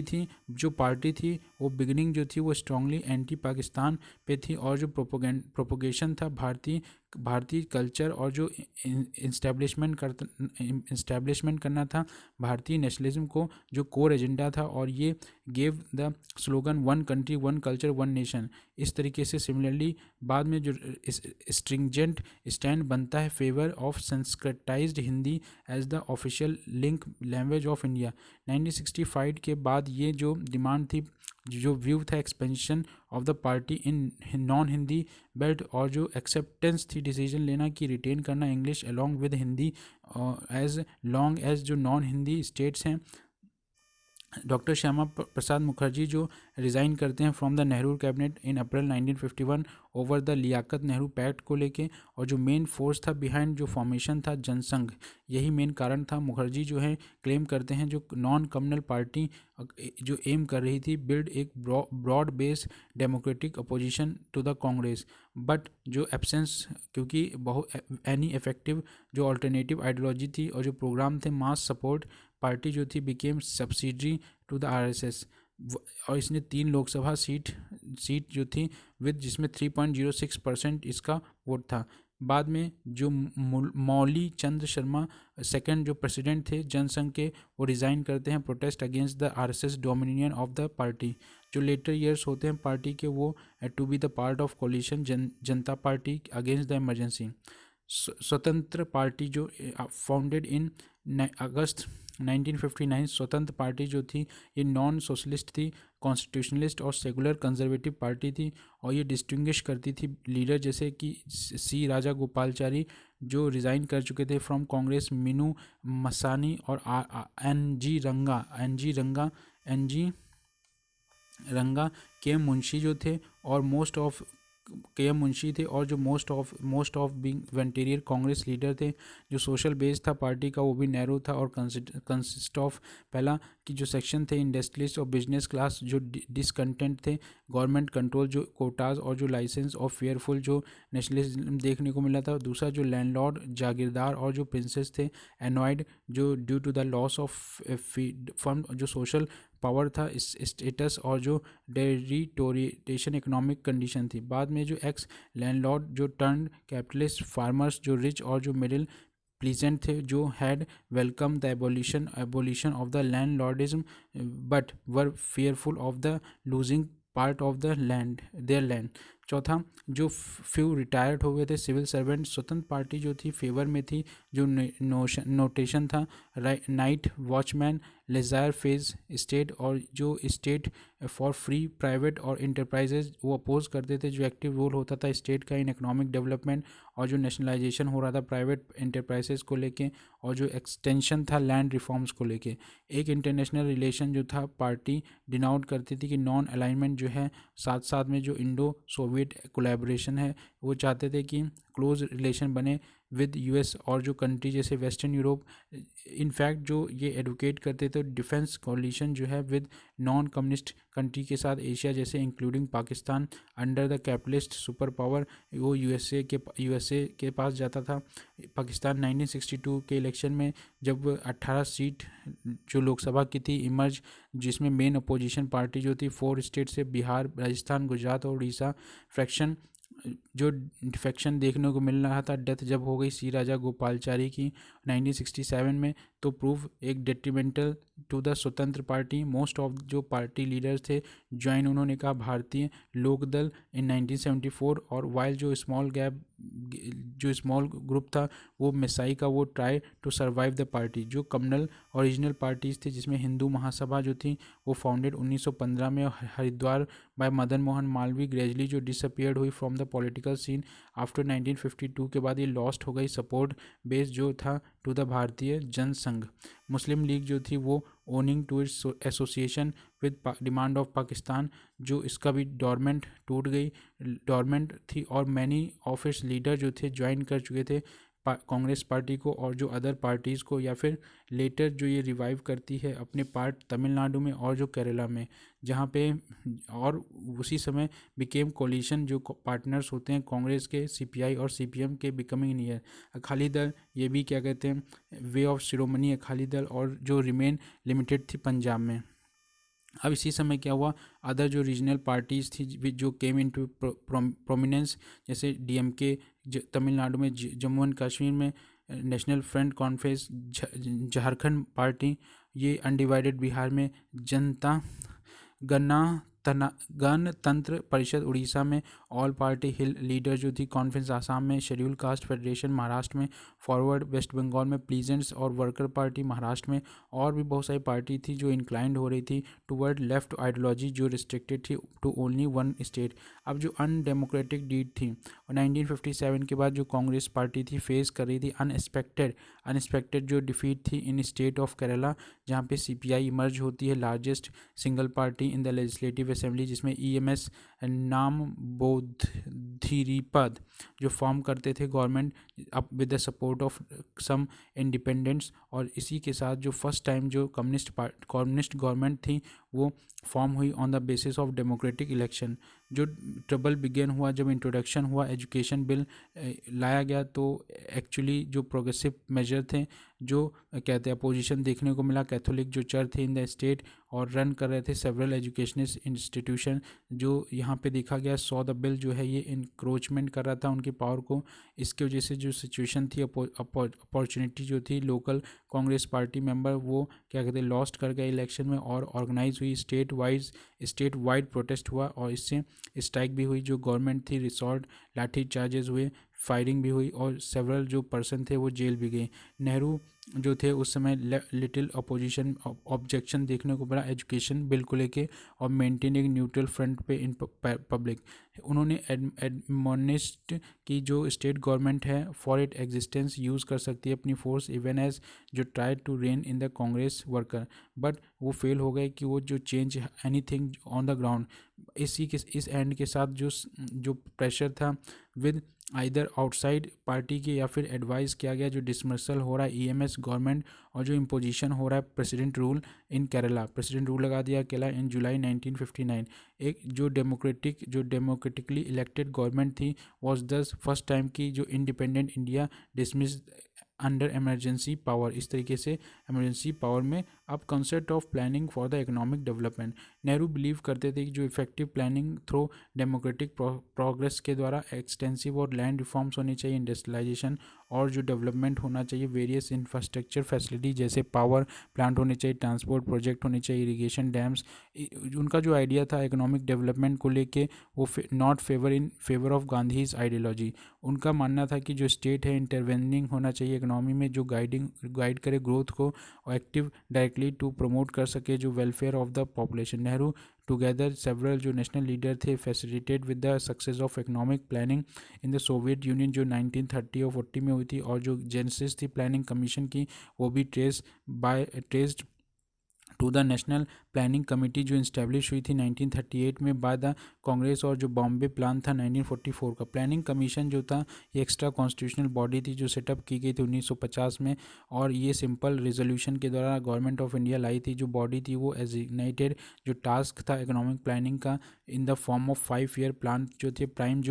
थी। जो पार्टी थी वो बिगिनिंग जो थी वो स्ट्रांगली एंटी पाकिस्तान पे थी, और जो प्रोपोगेशन था भारतीय कल्चर और जो इंस्टैब्लिशमेंट करना था भारतीय नेशनलिज्म को जो कोर एजेंडा था, और ये gave the slogan one country one culture one nation. इस तरीके से सिमिलरली बाद में जो स्ट्रिंजेंट स्टैंड बनता है favour of Sanskritised Hindi as the official link language of India. 1965 के बाद ये जो डिमांड थी, जो व्यू था expansion of the party in non Hindi belt, और जो एक्सेप्टेंस थी डिसीजन लेना कि रिटेन करना English along with Hindi as long as जो नॉन हिंदी स्टेट्स हैं। डॉक्टर श्यामा प्रसाद मुखर्जी जो रिज़ाइन करते हैं from the Nehru cabinet in April 1951 over the Liaquat Nehru pact को लेके, और जो मेन फोर्स था बिहाइंड जो फॉर्मेशन था जनसंघ, यही मेन कारण था। मुखर्जी जो है क्लेम करते हैं जो नॉन कम्युनल पार्टी जो एम कर रही थी बिल्ड एक broad based democratic opposition to the Congress, but जो एब्सेंस क्योंकि बहुत एनी इफेक्टिव जो अल्टरनेटिव आइडियोलॉजी थी और जो प्रोग्राम थे मास सपोर्ट पार्टी जो थी became subsidiary to the RSS, और इसने 3 लोकसभा सीट जो थी विद जिसमें 3.06% इसका वोट था। बाद में जो मौली चंद्र शर्मा सेकंड जो प्रेसिडेंट थे जनसंघ के, वो रिज़ाइन करते हैं protest against the RSS dominion of the party. जो लेटर ईयर्स होते हैं पार्टी के वो to be the part of coalition Janata party against the emergency. Swatantra party जो founded in August 1959, Swatantra party जो थी ये नॉन सोशलिस्ट थी, कॉन्स्टिट्यूशनलिस्ट और सेकुलर कंजर्वेटिव पार्टी थी, और ये डिस्टिंग्विश करती थी लीडर जैसे कि सी राजा गोपालचारी जो रिज़ाइन कर चुके थे फ्रॉम कांग्रेस, मीनू मसानी और एन जी रंगा के मुंशी जो थे, और मोस्ट ऑफ बिंग वेंटेरियर कांग्रेस लीडर थे। जो सोशल बेस था पार्टी का वो भी नैरो था और कंसिस्ट ऑफ पहला कि जो सेक्शन थे इंडस्ट्रियलिस्ट और बिजनेस क्लास जो डिसकंटेंट थे, गवर्नमेंट कंट्रोल जो कोटाज और जो लाइसेंस और फेयरफुल जो नेशनलिज्म देखने को मिला था। दूसरा जो लैंडलॉर्ड जागीरदार और जो प्रिंसेस थे एनॉयड जो due to the loss of fund जो सोशल पावर था स्टेटस और जो टेरिटोरिएशन इकोनॉमिक कंडीशन थी। बाद में जो एक्स लैंडलॉर्ड जो टर्न कैपिटलिस्ट फार्मर्स जो रिच और जो मिडिल प्लीजेंट थे जो had welcome the abolition of the landlordism but were fearful of the losing part of the land their land. चौथा, जो फ्यू रिटायर्ड हो गए थे सिविल सर्वेंट, स्वतंत्र पार्टी जो थी फेवर में थी, जो नोटेशन था नाइट वॉचमैन, लेजायर फेज स्टेट, और जो स्टेट फॉर फ्री प्राइवेट और इंटरप्राइजेज वो अपोज करते थे, जो एक्टिव रोल होता था स्टेट का इन इकोनॉमिक डेवलपमेंट, और जो नेशनलाइजेशन हो रहा था प्राइवेट इंटरप्राइजेज को लेके, और जो एक्सटेंशन था लैंड रिफॉर्म्स को लेके। एक इंटरनेशनल रिलेशन जो था पार्टी डिनाउट करती थी कि नॉन अलाइनमेंट जो है, साथ साथ में जो इंडो सोवियत कोलैबोरेशन है, वो चाहते थे कि क्लोज रिलेशन बने विद यूएस और जो कंट्री जैसे वेस्टर्न यूरोप। इनफैक्ट जो ये एडवोकेट करते थे डिफेंस कोलिशन जो है विद नॉन कम्युनिस्ट कंट्री के साथ एशिया जैसे, including Pakistan, under the capitalist super power, वो यूएसए के पास जाता था। पाकिस्तान 1962 के इलेक्शन में जब 18 सीट जो लोकसभा की थी इमर्ज, जिसमें मेन अपोजिशन पार्टी जो थी 4 स्टेट से, बिहार, राजस्थान, गुजरात और उड़ीसा, फ्रैक्शन जो डिफेक्शन देखने को मिल रहा था, डेथ जब हो गई सी राजा गोपालचारी की 1967 में, तो प्रूव एक डेट्रीमेंटल टू द स्वतंत्र पार्टी। मोस्ट ऑफ जो पार्टी लीडर्स थे ज्वाइन उन्होंने कहा भारतीय लोक दल इन 1974, और वाइल जो स्मॉल ग्रुप था वो मिसाई का, वो try to survive the party. जो कम्युनल ओरिजिनल पार्टीज थी जिसमें हिंदू महासभा जो थी वो फाउंडेड 1915 में, हरिद्वार बाय मदन मोहन मालवीय, ग्रेजुअली जो डिसअपियर्ड हुई from the political scene after 1952 के बाद ये लॉस्ट हो गई सपोर्ट बेस जो था टू द भारतीय जनसंघ। मुस्लिम लीग जो थी वो owing to its association with demand of Pakistan, जो इसका भी डोरमेंट टूट गई, डोरमेंट थी, और मैनी ऑफ इट्स लीडर जो थे ज्वाइन कर चुके थे कांग्रेस पार्टी को और जो अदर पार्टीज़ को, या फिर लेटर जो ये रिवाइव करती है अपने पार्ट तमिलनाडु में और जो केरला में, जहाँ पे, और उसी समय बिकेम कोलिशन जो पार्टनर्स होते हैं कांग्रेस के, सीपीआई और सीपीएम के, बिकमिंग नियर अकाली दल, ये भी क्या कहते हैं वे ऑफ शिरोमणि अकाली दल, और जो रिमेन लिमिटेड थी पंजाब में। अब इसी समय क्या हुआ, अदर जो रीजनल पार्टीज़ थी जो केम इनटू प्रोमिनेंस, जैसे डीएमके तमिलनाडु में, जम्मू एंड कश्मीर में national front conference, Jharkhand party, ये अनडिवाइडेड बिहार में, जनता गणतंत्र परिषद उड़ीसा में, ऑल पार्टी हिल लीडर जो थी कॉन्फ्रेंस आसाम में, शेड्यूल कास्ट फेडरेशन महाराष्ट्र में, फॉरवर्ड वेस्ट बंगाल में, प्लीजेंट्स और वर्कर पार्टी महाराष्ट्र में, और भी बहुत सारी पार्टी थी जो इंक्लाइंड हो रही थी टुवर्ड लेफ्ट आइडियोलॉजी जो रिस्ट्रिक्टेड थी टू ओनली वन स्टेट। अब जो अनडेमोक्रेटिक डीड थी, और 1957 के बाद जो कांग्रेस पार्टी थी फेस कर रही थी अनएक्सपेक्टेड जो डिफीट थी इन स्टेट ऑफ केरला, जहाँ पे सीपीआई इमर्ज होती है largest single party in the legislative assembly, जिसमें ईएमएस नाम बोधिरीपद जो फॉर्म करते थे गवर्नमेंट अब with the support of some independents, और इसी के साथ जो फर्स्ट टाइम जो कम्युनिस्ट गवर्नमेंट थी वो फॉर्म हुई on the basis of democratic election. जो ट्रबल बिगेन हुआ जब इंट्रोडक्शन हुआ एजुकेशन बिल लाया गया, तो एक्चुअली जो प्रोग्रेसिव मेजर थे, जो कहते हैं अपोजिशन देखने को मिला, कैथोलिक जो चर्च थे इन द स्टेट और रन कर रहे थे सेवरल एजुकेशनिस्ट इंस्टीट्यूशन, जो यहाँ पे देखा गया सॉ द बिल जो है ये इंक्रोचमेंट कर रहा था उनकी पावर को। इसके वजह से जो सिचुएशन थी, अपॉर्चुनिटी जो थी, लोकल कांग्रेस पार्टी मेंबर वो क्या कहते हैं लॉस्ट कर गए इलेक्शन में, और ऑर्गेनाइज हुई स्टेट वाइड प्रोटेस्ट हुआ, और इससे स्ट्राइक भी हुई, जो गवर्नमेंट थी रिसॉर्ट, लाठी चार्जेस हुए, फायरिंग भी हुई, और सेवरल जो पर्सन थे वो जेल भी गए। नेहरू जो थे उस समय लिटिल अपोजिशन ऑब्जेक्शन देखने को मिला एजुकेशन बिल को लेके, और मेंटेन एक न्यूट्रल फ्रंट पे इन पब्लिक। उन्होंने एडमोनिस्ट की जो स्टेट गवर्नमेंट है फॉर इट एग्जिस्टेंस यूज़ कर सकती है अपनी फोर्स इवन एज जो try to rein in the Congress worker, but वो फेल हो गए कि वो जो change anything on the ground. इस एंड के साथ जो प्रेशर था विद आइदर आउटसाइड पार्टी के या फिर एडवाइस किया गया, जो डिसमिसल हो रहा है ईएमएस गवर्नमेंट, और जो इम्पोजिशन हो रहा है president rule in Kerala, president rule लगा दिया केरला इन जुलाई 1959। एक जो डेमोक्रेटिकली इलेक्टेड गवर्नमेंट थी वॉज दस फर्स्ट टाइम की जो independent India dismiss under emergency power, इस तरीके से इमरजेंसी पावर में अब concept of planning for the economic development. Nehru believe करते थे कि जो effective planning through democratic progress के द्वारा एक्सटेंसिव और लैंड रिफॉर्म्स होनी चाहिए, इंडस्ट्रियलाइजेशन और जो डेवलपमेंट होना चाहिए, वेरियस इंफ्रास्ट्रक्चर फैसिलिटी जैसे पावर प्लांट होने चाहिए, ट्रांसपोर्ट प्रोजेक्ट होने चाहिए, इरिगेशन डैम्स। उनका जो आइडिया था इकोनॉमिक डेवलपमेंट को लेके वो not favour of Gandhi's ideology. उनका मानना था कि जो स्टेट है इंटरवेनिंग होना चाहिए इकोनॉमी में, जो गाइड करे ग्रोथ को और एक्टिव डायरेक्टली टू प्रमोट कर सके जो welfare of the population. Nehru together several जो नेशनल लीडर थे facilitate with the success of economic planning in the Soviet union जो 1930 और 40 में हुई थी, और जो जेनेसिस थी प्लानिंग कमीशन की वो भी traced to the national planning committee जो इस्टेब्लिश हुई थी 1938 में बाय द कांग्रेस, और जो बॉम्बे प्लान था 1944 का। प्लानिंग कमीशन जो था ये एक्स्ट्रा कॉन्स्टिट्यूशनल बॉडी थी जो सेटअप की गई थी 1950 में, और ये सिंपल रेजोल्यूशन के द्वारा गवर्नमेंट ऑफ इंडिया लाई थी। जो बॉडी थी वो एजिग्नेटेड जो टास्क था इकोनॉमिक प्लानिंग का इन the form of 5 year plan जो थे। प्राइम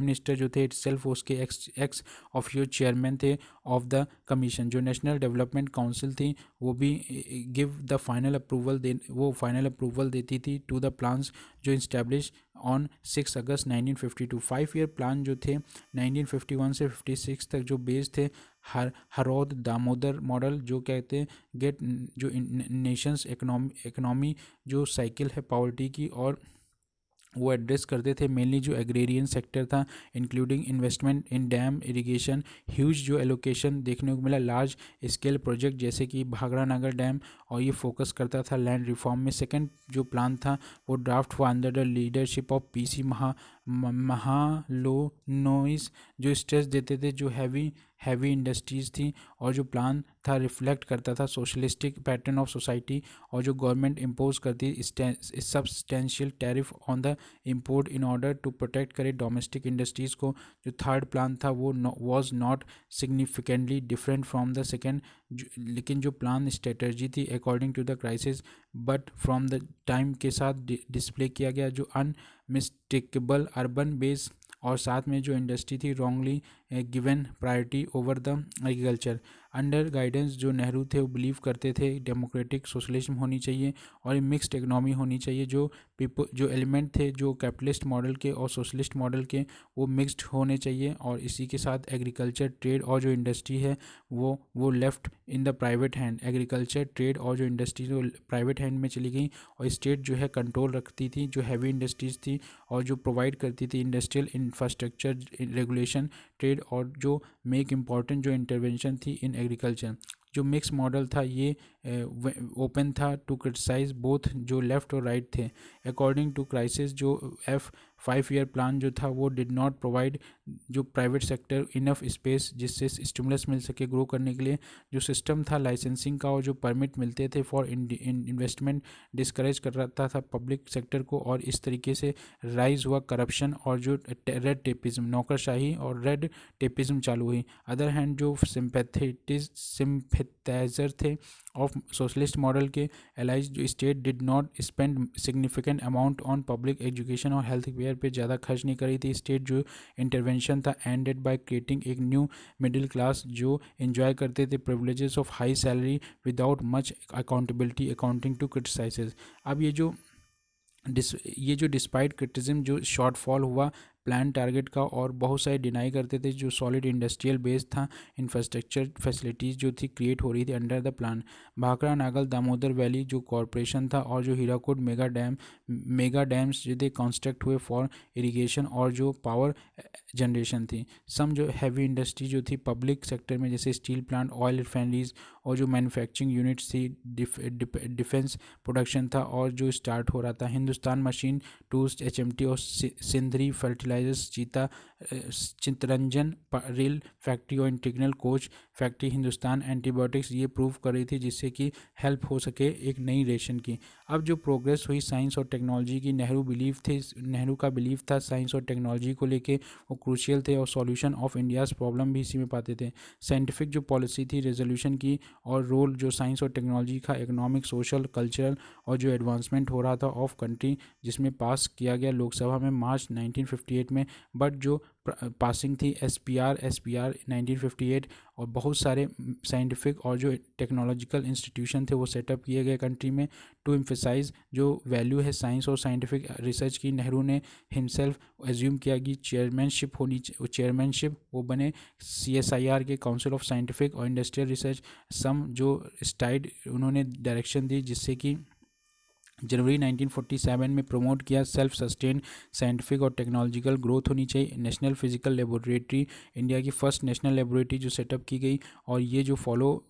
मिनिस्टर जो थे इटसेल्फ उसके एक्स ऑफिशियल चेयरमैन थे ऑफ द कमीशन। जो नेशनल डेवलपमेंट काउंसिल थी वो भी गिव द फाइनल अप्रूवल देती थी टू द प्लान्स जो establish on 6 August 1952। 5 year plan जो थे 1951 से 56 तक जो बेस थे हरौद दामोदर मॉडल जो कहते हैं गेट जो नेशंस इकोनॉमी जो साइकिल है पॉवर्टी की, और वो एड्रेस करते थे मेनली जो एग्रेरियन सेक्टर था इंक्लूडिंग इन्वेस्टमेंट इन डैम इरिगेशन। ह्यूज जो एलोकेशन देखने को मिला लार्ज स्केल प्रोजेक्ट जैसे कि भाखड़ा नागर डैम, और ये फोकस करता था लैंड रिफॉर्म में। सेकंड जो प्लान था वो ड्राफ्ट हुआ under the leadership of PC Mahalanobis जो स्ट्रेस देते थे जो हैवी इंडस्ट्रीज़ थी, और जो प्लान था रिफ्लेक्ट करता था सोशलिस्टिक पैटर्न ऑफ सोसाइटी, और जो गवर्नमेंट इम्पोज करती substantial tariff on the import in order to protect करे डोमेस्टिक इंडस्ट्रीज़ को। जो थर्ड प्लान था वो was not significantly different from the second, लेकिन जो प्लान स्ट्रेटजी थी according to the crisis but from the time के साथ डिस्प्ले किया गया जो अनमिस्टेकेबल अर्बन बेस, और साथ में जो इंडस्ट्री थी wrongly given priority over the agriculture. Under guidance जो नेहरू थे वो बिलीव करते थे डेमोक्रेटिक सोशलिज्म होनी चाहिए और मिक्स्ड इकनॉमी होनी चाहिए। जो एलिमेंट थे जो कैपिटलिस्ट मॉडल के और सोशलिस्ट मॉडल के वो मिक्स्ड होने चाहिए, और इसी के साथ एग्रीकल्चर ट्रेड और जो इंडस्ट्री है वो left in the private hand. Agriculture trade और जो इंडस्ट्री जो प्राइवेट हैंड में चली गई, और स्टेट जो है कंट्रोल रखती थी जो हैवी इंडस्ट्रीज थी और जो प्रोवाइड करती थी इंडस्ट्रियल इंफ्रास्ट्रक्चर रेगुलेशन ट्रेड, और जो मेक इम्पॉर्टेंट जो इंटरवेंशन थी इन एग्रीकल्चर। जो मिक्स मॉडल था ये ओपन था टू क्रिटिसाइज बोथ जो लेफ़्ट और राइट थे। अकॉर्डिंग टू क्राइसिस जो 5 ईयर प्लान जो था वो डिड नॉट प्रोवाइड जो प्राइवेट सेक्टर इनफ स्पेस जिससे स्टिमुलस मिल सके ग्रो करने के लिए। जो सिस्टम था लाइसेंसिंग का और जो परमिट मिलते थे फॉर इन्वेस्टमेंट डिस्करेज कर रहा था पब्लिक सेक्टर को, और इस तरीके से राइज हुआ करप्शन और जो रेड टेपिज्म नौकरशाही और रेड टेपिज्म चालू हुई। अदर हैंड जो सिंपैथाइजर थे ऑफ सोशलिस्ट मॉडल के एलाइज जो state did not spend significant amount on public education और हेल्थ केयर पे ज़्यादा खर्च नहीं करी थी। स्टेट जो इंटरवेंशन था एंडेड बाय क्रिएटिंग एक न्यू मिडिल क्लास जो एंजॉय करते थे privileges of high salary without much accountability accounting to criticises. अब ये जो डिस्पाइट क्रिटिसिज्म जो शॉर्टफॉल हुआ प्लान टारगेट का और बहुत सारे डिनाई करते थे, जो सॉलिड इंडस्ट्रियल बेस था इंफ्रास्ट्रक्चर फैसिलिटीज़ जो थी क्रिएट हो रही थी under the plan. Bhakra Nangal Damodar valley जो कॉरपोरेशन था और जो हीराकुड मेगा डैम्स जो थे कंस्ट्रक्ट हुए फॉर इरिगेशन और जो पावर जनरेशन थी। सम जो हैवी इंडस्ट्री जो थी पब्लिक सेक्टर में जैसे स्टील प्लांट ऑयल रिफाइनरीज और जो मैन्युफैक्चरिंग यूनिट्स थी डिफेंस प्रोडक्शन था और जो स्टार्ट हो रहा था। हिंदुस्तान मशीन टूल्स HMT और Sindri fertilisers Chittaranjan rail factory और integral coach factory Hindustan antibiotics ये प्रूव कर रही थी जिससे कि हेल्प हो सके एक नई रेशन की। अब जो प्रोग्रेस हुई साइंस और टेक्नोलॉजी की नेहरू का बिलीव था साइंस और टेक्नोलॉजी को लेके वो क्रूशियल थे और सॉल्यूशन ऑफ इंडियाज़ प्रॉब्लम भी इसी में पाते थे। साइंटिफिक जो पॉलिसी थी रेजोल्यूशन की और रोल जो साइंस और टेक्नोलॉजी का इकोनॉमिक सोशल कल्चरल और जो एडवांसमेंट हो रहा था ऑफ कंट्री जिसमें पास किया गया लोकसभा में मार्च 1958 में। बट जो पासिंग थी, एस पी आर 1958, और बहुत सारे साइंटिफिक और जो टेक्नोलॉजिकल इंस्टीट्यूशन थे वो सेटअप किए गए कंट्री में टू एम्फेसाइज जो वैल्यू है साइंस और साइंटिफिक रिसर्च की। नेहरू ने हिमसेल्फ एज्यूम किया कि चेयरमैनशिप वो बने CSIR के, काउंसिल ऑफ साइंटिफिक और इंडस्ट्रियल रिसर्च सम, जो स्टाइड उन्होंने डायरेक्शन दी जिससे कि जनवरी 1947 में प्रमोट किया सेल्फ सस्टेन साइंटिफिक और टेक्नोलॉजिकल ग्रोथ होनी चाहिए। नेशनल फिजिकल लेबोरेटरी, इंडिया की फर्स्ट नेशनल लेबोरेटरी जो सेटअप की गई, और ये जो followed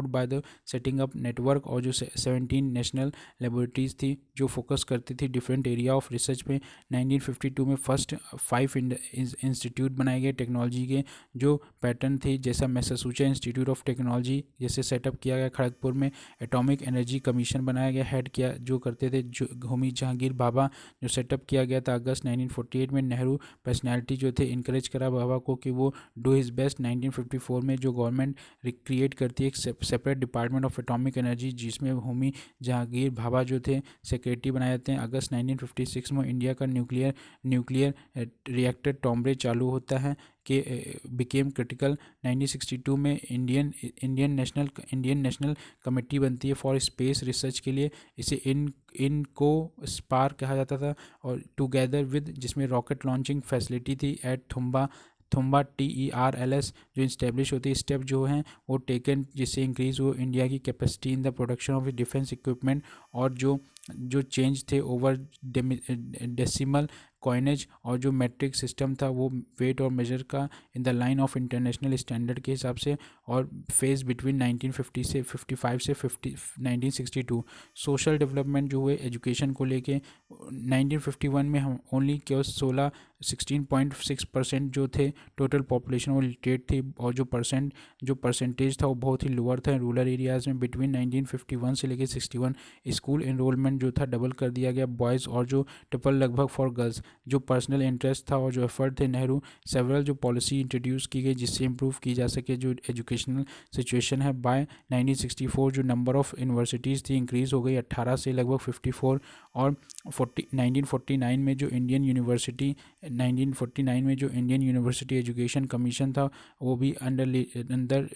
by the setting up network, और जो 17 नेशनल लेबोरेटरीज थी जो फोकस करती थी डिफरेंट एरिया ऑफ रिसर्च पे। 1952 में फर्स्ट 5 इंस्टीट्यूट बनाए गए टेक्नोलॉजी के जो पैटर्न थे, जैसा मैसाचुसेट्स इंस्टीट्यूट ऑफ टेक्नोलॉजी जैसे सेटअप किया गया खड़गपुर में। एटॉमिक एनर्जी कमीशन बनाया गया, हेड किया जो करते थे जो होमी जहांगीर बाबा, जो सेटअप किया गया था अगस्त 1948 में। नेहरू पर्सनैलिटी जो थे इनकरेज करा बाबा को कि वो डू हिज बेस्ट। 1954 में जो गवर्नमेंट क्रिएट करती है एक separate department of atomic energy जिसमें होमी जहांगीर भाभा जो थे सेक्रेटरी बनाए जाते हैं। अगस्त 1956 में इंडिया का न्यूक्लियर रिएक्टर टॉम्बरे चालू होता है के बिकेम क्रिटिकल। 1962 में इंडियन नेशनल कमेटी बनती है फॉर स्पेस रिसर्च के लिए, इसे इनको स्पार कहा जाता था, और टुगेदर विद जिसमें रॉकेट लॉन्चिंग फैसिलिटी थी एट थुम्बा TERLS जो इस्टेब्लिश होती है। स्टेप जो हैं वो टेकन जिससे इंक्रीज़ हो इंडिया की capacity in the production of defence equipment, और जो चेंज थे ओवर डेसिमल कॉइनेज और जो मैट्रिक सिस्टम था वो वेट और मेजर का in the line of international standard के हिसाब से, और फेज बिटवीन 1950 से 55 से 1962। सोशल डेवलपमेंट जो हुए एजुकेशन को लेके 1951 में हम ओनली केवल 16.6% जो थे टोटल पॉपुलेशन वो लिटरेट थी, और जो परसेंटेज था वो बहुत ही लोअर था रूरल एरियाज़ में। बिटवीन 1951 से लेके 61 स्कूल इनरोलमेंट जो था डबल कर दिया गया बॉयज़ और जो ट्रिपल लगभग फॉर गर्ल्स। जो पर्सनल इंटरेस्ट था और जो एफर्ट थे नेहरू, सेवरल जो पॉलिसी इंट्रोड्यूस की गई जिससे इम्प्रूव की जा सके जो एजुकेशनल सिचुएशन है। बाय 1964 जो नंबर ऑफ यूनिवर्सिटीज़ थी इंक्रीज़ हो गई 18 से लगभग 54, और 1949 में जो इंडियन यूनिवर्सिटी एजुकेशन कमीशन था वो भी under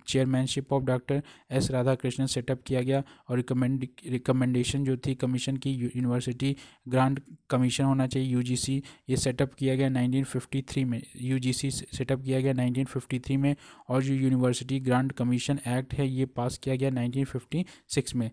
chairmanship of doctor S Radhakrishnan setup किया गया, और रिकमेंडेशन जो थी कमीशन की यूनिवर्सिटी ग्रांट कमीशन होना चाहिए UGC, ये सेटअप किया गया 1953 में। UGC सेटअप किया गया 1953 में, और जो यूनिवर्सिटी ग्रांट कमीशन एक्ट है ये पास किया गया 1956 में।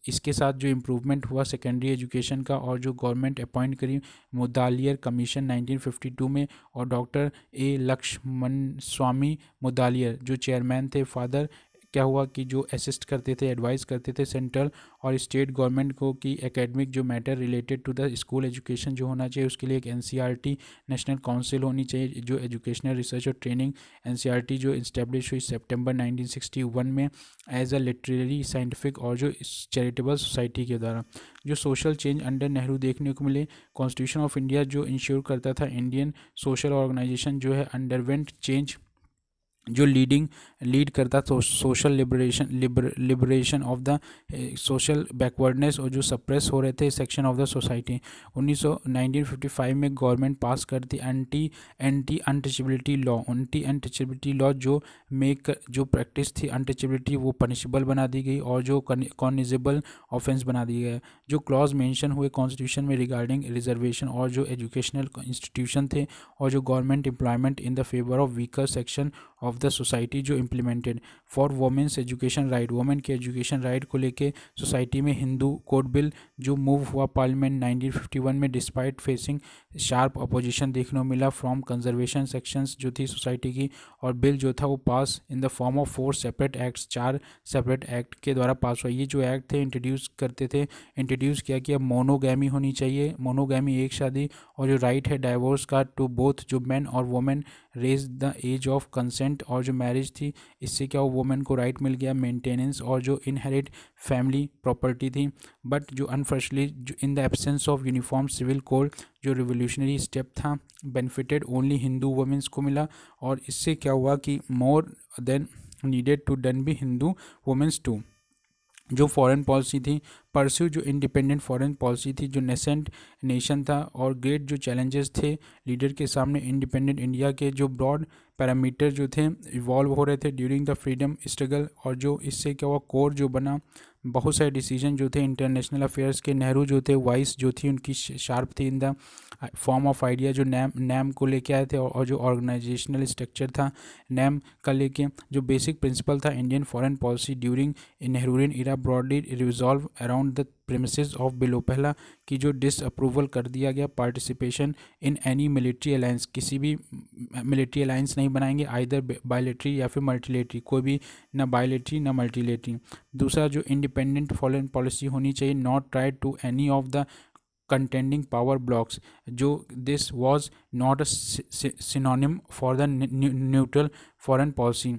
इसके साथ जो इम्प्रूवमेंट हुआ सेकेंडरी एजुकेशन का, और जो गवर्नमेंट अपॉइंट करी मुदालियर कमीशन 1952 में, और डॉक्टर A लक्ष्मण स्वामी मुदालियर जो चेयरमैन थे। फादर क्या हुआ कि जो असिस्ट करते थे एडवाइस करते थे सेंट्रल और स्टेट गवर्नमेंट को कि एकेडमिक जो matter related to the school education जो होना चाहिए उसके लिए एक NCERT नेशनल काउंसिल होनी चाहिए जो एजुकेशनल रिसर्च और ट्रेनिंग। NCERT जो इस्टेब्लिश हुई सितंबर 1961 में एज अ लिटरेरी साइंटिफिक और जो चैरिटेबल सोसाइटी के द्वारा। जो सोशल चेंज अंडर नेहरू देखने को मिले, कॉन्स्टिट्यूशन ऑफ इंडिया जो इंश्योर करता था इंडियन सोशल ऑर्गेनाइजेशन जो है अंडरवेंट चेंज जो लीड करता था social liberation of the social backwardness और जो सप्रेस हो रहे थे सेक्शन ऑफ द सोसाइटी। 1955 में गवर्नमेंट पास करती एंटी अनटचेबिलिटी लॉ जो प्रैक्टिस थी अनटचेबिलिटी वो पनिशेबल बना दी गई, और जो कॉग्निजेबल ऑफेंस बना दिया गया। जो क्लॉज मेंशन हुए कॉन्स्टिट्यूशन में रिगार्डिंग रिजर्वेशन और जो एजुकेशनल इंस्टीट्यूशन थे, और जो government employment in the favour of weaker section of the society जो implemented for women's education right, women के एजुकेशन राइट को लेके सोसाइटी में हिंदू कोड बिल जो मूव हुआ पार्लियामेंट 1951 में डिस्पाइट फेसिंग शार्प अपोजिशन देखने को मिला फ्रॉम कंजर्वेशन सेक्शंस जो थी सोसाइटी की, और बिल जो था वो pass in the form of 4 separate acts, 4 separate act के द्वारा पास हुआ। ये जो एक्ट थे इंट्रोड्यूस किया कि अब मोनोगैमी होनी चाहिए, मोनोगैमी एक शादी, और जो राइट है डाइवोर्स का टू बोथ जो मैन और women raise the age of consent, और जो मैरिज थी इससे क्या वो वुमेन को राइट मिल गया मेंटेनेंस और जो इनहेरिट फैमिली प्रॉपर्टी थी। बट जो unfortunately in the absence of uniform civil code जो रिवोल्यूशनरी स्टेप था बेनिफिटेड ओनली हिंदू वुमेन्स को मिला, और इससे क्या हुआ कि more than needed to done भी हिंदू वुमेन्स टू। जो फॉरेन पॉलिसी थी परस्यू जो इंडिपेंडेंट फॉरेन पॉलिसी थी, जो नेसेंट नेशन था और ग्रेट जो चैलेंजेस थे लीडर के सामने इंडिपेंडेंट इंडिया के, जो ब्रॉड पैरामीटर जो थे इवॉल्व हो रहे थे ड्यूरिंग द फ्रीडम स्ट्रगल, और जो इससे क्या हुआ कोर जो बना, बहुत सारे डिसीजन जो थे इंटरनेशनल अफेयर्स के। नेहरू जो थे वाइस जो थी उनकी शार्प थी in the form of idea, जो नैम नैम को लेके आए थे, और जो ऑर्गेनाइजेशनल स्ट्रक्चर था नैम का लेके, जो बेसिक प्रिंसिपल था Indian foreign policy during Nehruvian era broadly resolve around the premises of below. पहला कि जो डिसअप्रूवल कर दिया गया participation in any military alliance, किसी भी मिलिट्री अलायंस नहीं बनाएंगे, आइदर बायलेटरी या फिर मल्टीलेटरी, कोई भी ना बायलेटरी ना मल्टीलेटरी। दूसरा जो इंडिपेंडेंट फॉरेन पॉलिसी होनी चाहिए, not try to any of the contending power blocks, जो this was not a synonym for the neutral foreign policy।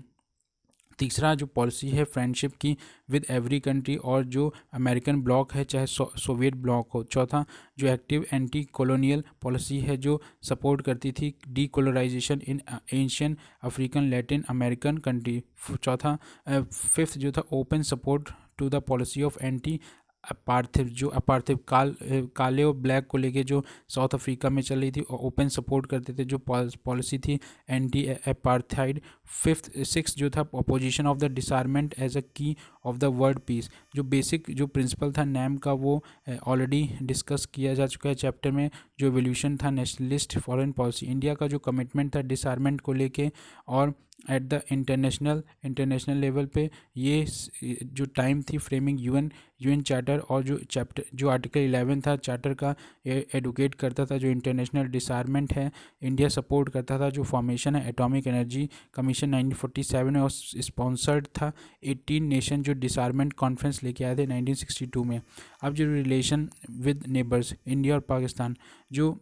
तीसरा जो पॉलिसी है फ्रेंडशिप की विद एवरी कंट्री, और जो अमेरिकन ब्लॉक है चाहे सोवियत ब्लॉक हो। चौथा जो एक्टिव एंटी कॉलोनियल पॉलिसी है, जो सपोर्ट करती थी decolonisation in Asian African Latin American country. चौथा फिफ्थ जो था open support to the policy of anti apartheid, जो अपार्थिव काले और ब्लैक को लेके जो साउथ अफ्रीका में चल रही थी, और ओपन सपोर्ट करते थे जो पॉलिसी थी एंटी अपार्थाइड। फिफ्थ सिक्स जो था opposition of the disarmament as a key of the world peace, जो बेसिक जो प्रिंसिपल था नैम का वो ऑलरेडी डिस्कस किया जा चुका है चैप्टर में। जो एवोल्यूशन था नेशनलिस्ट फॉरेन पॉलिसी, इंडिया का जो कमिटमेंट था डिसआर्मेंट को लेके, और एट द इंटरनेशनल लेवल पे ये जो टाइम थी फ्रेमिंग यूएन चार्टर, और जो चैप्टर जो आर्टिकल 11 था चार्टर का एडवोकेट करता था जो इंटरनेशनल डिसआर्मेंट है। इंडिया सपोर्ट करता था जो फॉर्मेशन है एटॉमिक एनर्जी कमीशन 1947 में, और स्पॉन्सर्ड था 18 नेशन जो डिसआर्मेंट कॉन्फ्रेंस लेके आए थे 1962 में। अब जो रिलेशन विद नेबर्स इंडिया और पाकिस्तान, जो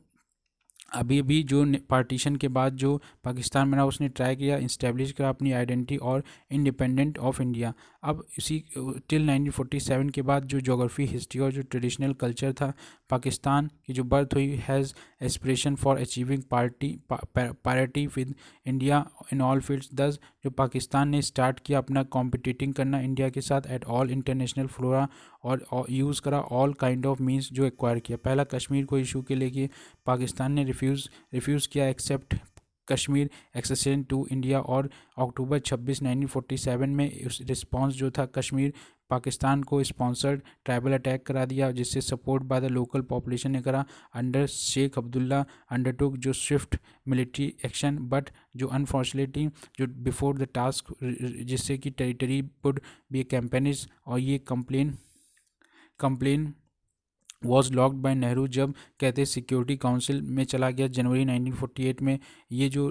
अभी भी जो पार्टीशन के बाद जो पाकिस्तान बना उसने ट्राई किया इस्टेब्लिश करा अपनी आइडेंटिटी और इंडिपेंडेंट ऑफ इंडिया। अब इसी टिल 1947 के बाद जो जोग्राफी हिस्ट्री और जो ट्रेडिशनल कल्चर था, पाकिस्तान की जो बर्थ हुई has aspiration for achieving parity with India in all fields. दस जो पाकिस्तान ने स्टार्ट किया अपना कॉम्पिटिटिंग करना इंडिया के साथ एट ऑल इंटरनेशनल फ्लोरा, और यूज़ करा ऑल काइंड ऑफ मीन्स जो एक्वायर किया। पहला कश्मीर को इशू के लिए पाकिस्तान ने रिफ्यूज़ किया accept Kashmir accession to India, और अक्टूबर 26 1947 में उस रिस्पांस जो था कश्मीर पाकिस्तान को स्पॉन्सर्ड ट्राइबल अटैक करा दिया, जिससे support by the local population ने करा अंडर शेख अब्दुल्ला अंडरटुक जो स्विफ्ट मिलिट्री एक्शन, बट जो अनफॉर्चुनेटली जो बिफोर द टास्क, जिससे कि टेरिटरी वुड बी कैंपेनिज, और ये complain was locked by Nehru जब कहते सिक्योरिटी काउंसिल में चला गया जनवरी 1948 में। ये जो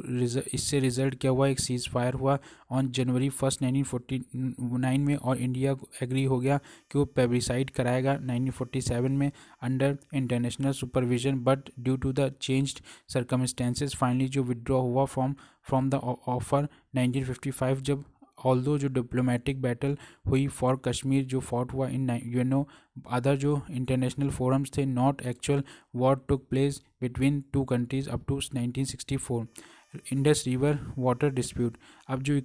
इससे रिजल्ट क्या हुआ, एक सीज फायर हुआ ऑन जनवरी 1 1949 में, और इंडिया को एग्री हो गया कि वो पेब्रिसाइड कराएगा 1947 में under international supervision, but due to the changed circumstances finally जो विड्रॉ हुआ फ्रॉम द ऑफर 1955, जब ऑल्दो जो डिप्लोमेटिक बैटल हुई फॉर कश्मीर जो फॉट हुआ इन यूएनओ अदर जो इंटरनेशनल फोरम्स थे, not actual war took place between two countries up to 1964। Indus river water dispute, अब जो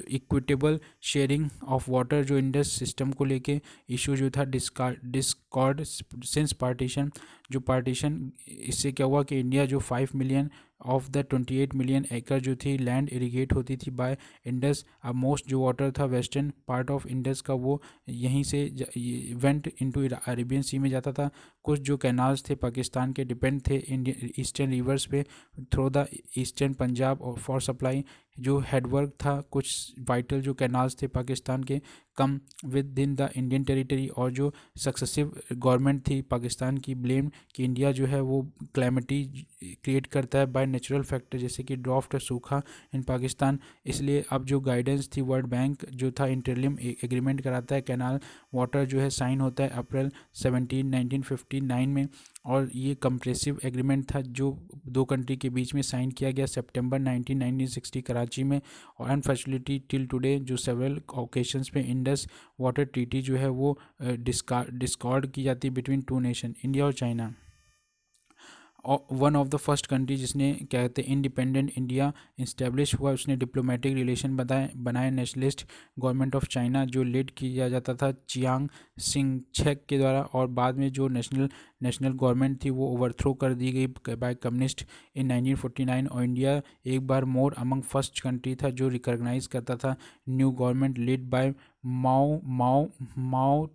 इक्विटेबल शेयरिंग ऑफ वाटर जो इंडस सिस्टम को लेके इशू जो था डिस्कॉर्ड सिंस पार्टीशन, जो पार्टीशन इससे क्या हुआ कि इंडिया जो 5 मिलियन ऑफ द 28 मिलियन एकड़ जो थी लैंड इरीगेट होती थी बाय इंडस, अब मोस्ट जो वाटर था वेस्टर्न पार्ट ऑफ इंडस का वो यहीं से वेंट इनटू अरेबियन सी में जाता था। कुछ जो कैनाल्स थे पाकिस्तान के डिपेंड थे इंडियन ईस्टर्न रिवर्स पे थ्रू द ईस्टर्न पंजाब और फॉर सप्लाई जो हेडवर्क था। कुछ वाइटल जो कैनाल्स थे पाकिस्तान के come with in the Indian territory, और जो सक्सेसिव गवर्नमेंट थी पाकिस्तान की ब्लेम कि इंडिया जो है वो क्लैमिटी क्रिएट करता है बाय नेचुरल फैक्टर जैसे कि ड्राफ्ट और सूखा इन पाकिस्तान। इसलिए अब जो गाइडेंस थी वर्ल्ड बैंक जो था इंटरलिम एग्रीमेंट कराता है, कैनाल वाटर जो है साइन होता है अप्रैल 17 1959 में, और ये कंप्रेसिव एग्रीमेंट था जो दो कंट्री के बीच में साइन किया गया सितंबर 1960 कराची में। और अनफॉर्चुनेटली टिल टुडे जो सेवरल ओकेशंस पे इंडस वाटर ट्रीटी जो है वो डिस्कॉर्ड की जाती है बिटवीन टू नेशन इंडिया और China. One of the first country जिसने क्या कहते हैं इंडिपेंडेंट इंडिया इस्टेब्लिश हुआ, उसने डिप्लोमेटिक रिलेशन बनाए नेशनलिस्ट गवर्नमेंट ऑफ चाइना जो लीड किया जाता था चियांग सिंग छेक के द्वारा, और बाद में जो नेशनल नेशनल गवर्नमेंट थी वो ओवरथ्रो कर दी गई बाय कम्युनिस्ट इन 1949। और इंडिया एक बार मोर अमंग फर्स्ट कंट्री था जो रिकॉग्नाइज करता था न्यू गवर्नमेंट लीड बाय माओ माओ माओ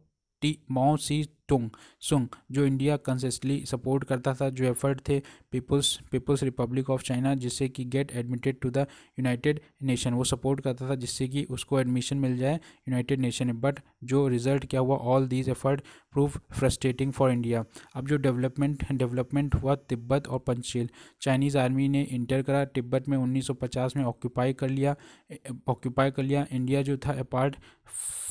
माओ सी तुंग सुंग, जो इंडिया कंसिस्टेंटली सपोर्ट करता था, जो एफर्ट थे पीपल्स रिपब्लिक ऑफ चाइना जिससे कि get admitted to the United Nation, वो सपोर्ट करता था जिससे कि उसको एडमिशन मिल जाए यूनाइटेड नेशन में। बट जो रिजल्ट क्या हुआ, all these effort prove frustrating for India. अब जो डेवलपमेंट हुआ तिब्बत और पंचशील, चाइनीज़ आर्मी ने इंटर करा तिब्बत में 1950 में ऑक्यूपाई कर लिया। इंडिया जो था अपार्ट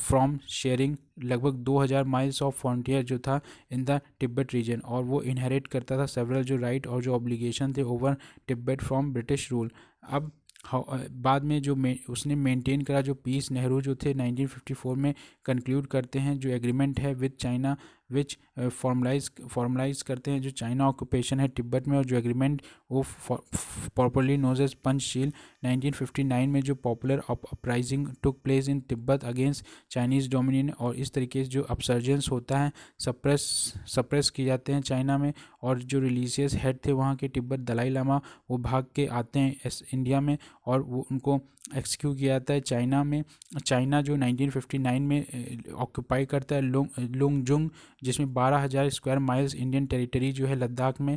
फ्रॉम शेयरिंग लगभग 2000 माइल्स ऑफ फ्रंटियर जो था इन द तिब्बत रीजन, और वो इनहेरिट करता था सेवरल जो राइट और जो ऑब्लिगेशन थे over Tibet from British rule. अब बाद में जो उसने मेंटेन करा जो पीस, नेहरू जो थे 1954 में कंक्लूड करते हैं जो एग्रीमेंट है विद चाइना विच फॉर्मलाइज करते हैं जो चाइना ऑक्यूपेशन है तिब्बत में, और जो एग्रीमेंट वो प्रॉपरली नोज एज पंचशील। 1959 में जो popular uprising took place in Tibet against Chinese dominion, और इस तरीके से जो अपसर्जेंस होता है सप्रेस किए जाते हैं चाइना में, और जो रिलीजियस हेड थे वहाँ के तिब्बत दलाई लामा वो भाग के आते हैं इंडिया में, और वो उनको एक्सक्यूट किया जाता है चाइना में। चाइना जो 1959 में ऑक्यूपाई करता है लुंगजुंग, जिसमें 12,000 स्क्वायर माइल्स इंडियन टेरिटरी जो है लद्दाख में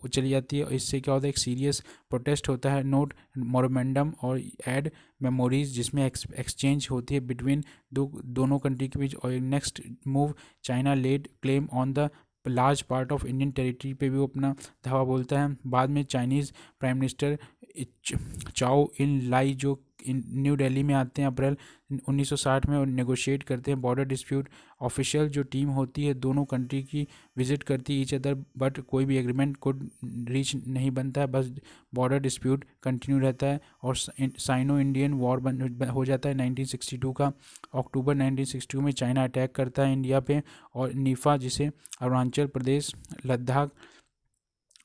चली जाती है। और इससे क्या होता है, एक सीरियस प्रोटेस्ट होता है, नोट मोरमेंडम और एड मेमोरीज, जिसमें एक्सचेंज होती है बिटवीन दोनों कंट्री के बीच। और next move, China laid claim on the large part of Indian territory पे भी वो अपना धावा बोलता है। बाद में चाइनीज़ प्राइम मिनिस्टर चाओ इन लाई जो न्यू दिल्ली में आते हैं अप्रैल 1960 में, और नेगोशिएट करते हैं बॉर्डर डिस्प्यूट। ऑफिशियल जो टीम होती है दोनों कंट्री की विजिट करती है ईच अदर, बट कोई भी एग्रीमेंट को रीच नहीं बनता है, बस बॉर्डर डिस्प्यूट कंटिन्यू रहता है। और साइनो इंडियन वॉर हो जाता है 1962 का। अक्टूबर 1962 में चाइना अटैक करता है इंडिया पे, और नीफा जिसे अरुणाचल प्रदेश लद्दाख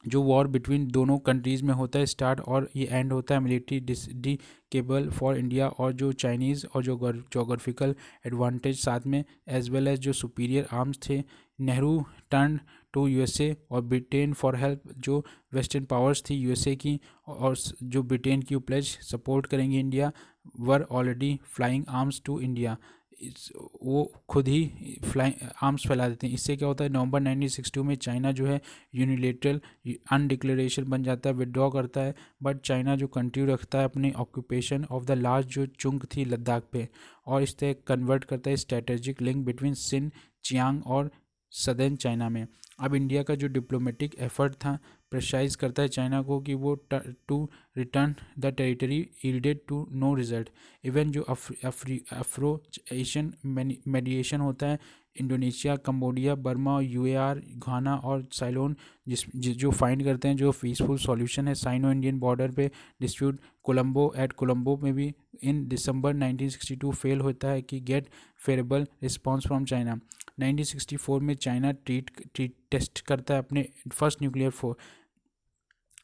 जो वॉर बिटवीन दोनों कंट्रीज़ में होता है स्टार्ट, और ये एंड होता है मिलिट्री डिकेबल फॉर इंडिया, और जो चाइनीज़ और जो जोग्राफिकल एडवांटेज साथ में एज वेल एज जो सुपीरियर आर्म्स थे। नेहरू टर्न टू यूएसए और ब्रिटेन फॉर हेल्प, जो वेस्टर्न पावर्स थी यूएसए की और जो ब्रिटेन की प्लेज सपोर्ट करेंगे India, were already flying arms to India, वो खुद ही फ्लाइंग आर्म्स फैला देते हैं। इससे क्या होता है, नवंबर 1962 में चाइना जो है यूनिलेटरल अनडिक्लेरेशन बन जाता है, विड्रॉ करता है। बट चाइना जो कंटिन्यू रखता है अपनी ऑक्यूपेशन ऑफ द लार्ज जो चुंक थी लद्दाख पे, और इस तरह कन्वर्ट करता है स्ट्रेटेजिक लिंक बिटवीन सिन चियांग और सदर्न चाइना में। अब इंडिया का जो डिप्लोमेटिक एफर्ट था प्रेशराइज करता है चाइना को कि वो to return the territory yielded to no result. Even जो अफ्रो एशियन मेडिएशन होता है, Indonesia, Cambodia, Burma, UAR, Ghana और साइलोन जो फाइंड करते हैं जो पीसफुल सॉल्यूशन है साइनो इंडियन बॉर्डर पे डिस्प्यूट। कोलंबो में भी इन दिसंबर 1962 फेल होता है कि get favourable response from China. 1964 में चाइना टेस्ट करता है अपने फर्स्ट न्यूक्लियर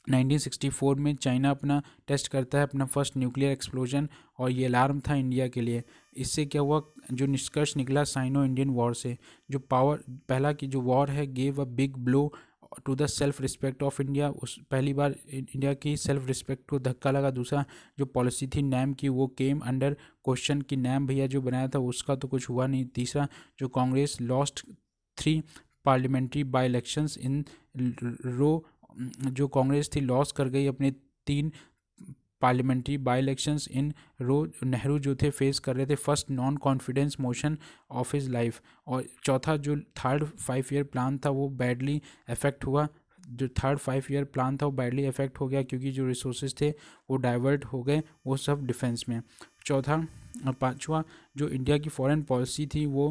1964 में चाइना अपना टेस्ट करता है अपना फर्स्ट न्यूक्लियर एक्सप्लोजन, और ये अलार्म था इंडिया के लिए। इससे क्या हुआ, जो निष्कर्ष निकला साइनो इंडियन वॉर से, जो पावर पहला की जो वॉर है gave a big blow to the self respect of India. उस पहली बार इंडिया की सेल्फ रिस्पेक्ट को धक्का लगा। दूसरा जो पॉलिसी थी नैम की वो केम अंडर क्वेश्चन कि नैम भैया जो बनाया था उसका तो कुछ हुआ नहीं। तीसरा जो Congress lost 3 parliamentary by elections in row, जो कांग्रेस थी लॉस कर गई अपने 3 parliamentary by elections in row. Nehru जो थे फेस कर रहे थे first non confidence motion of his life. और चौथा जो थर्ड 5 ईयर प्लान था वो बैडली अफेक्ट हुआ। जो थर्ड 5 ईयर प्लान था वो बैडली अफेक्ट हो गया क्योंकि जो रिसोर्सेज थे वो डाइवर्ट हो गए, वो सब डिफेंस में। पांचवा जो इंडिया की फॉरेन पॉलिसी थी वो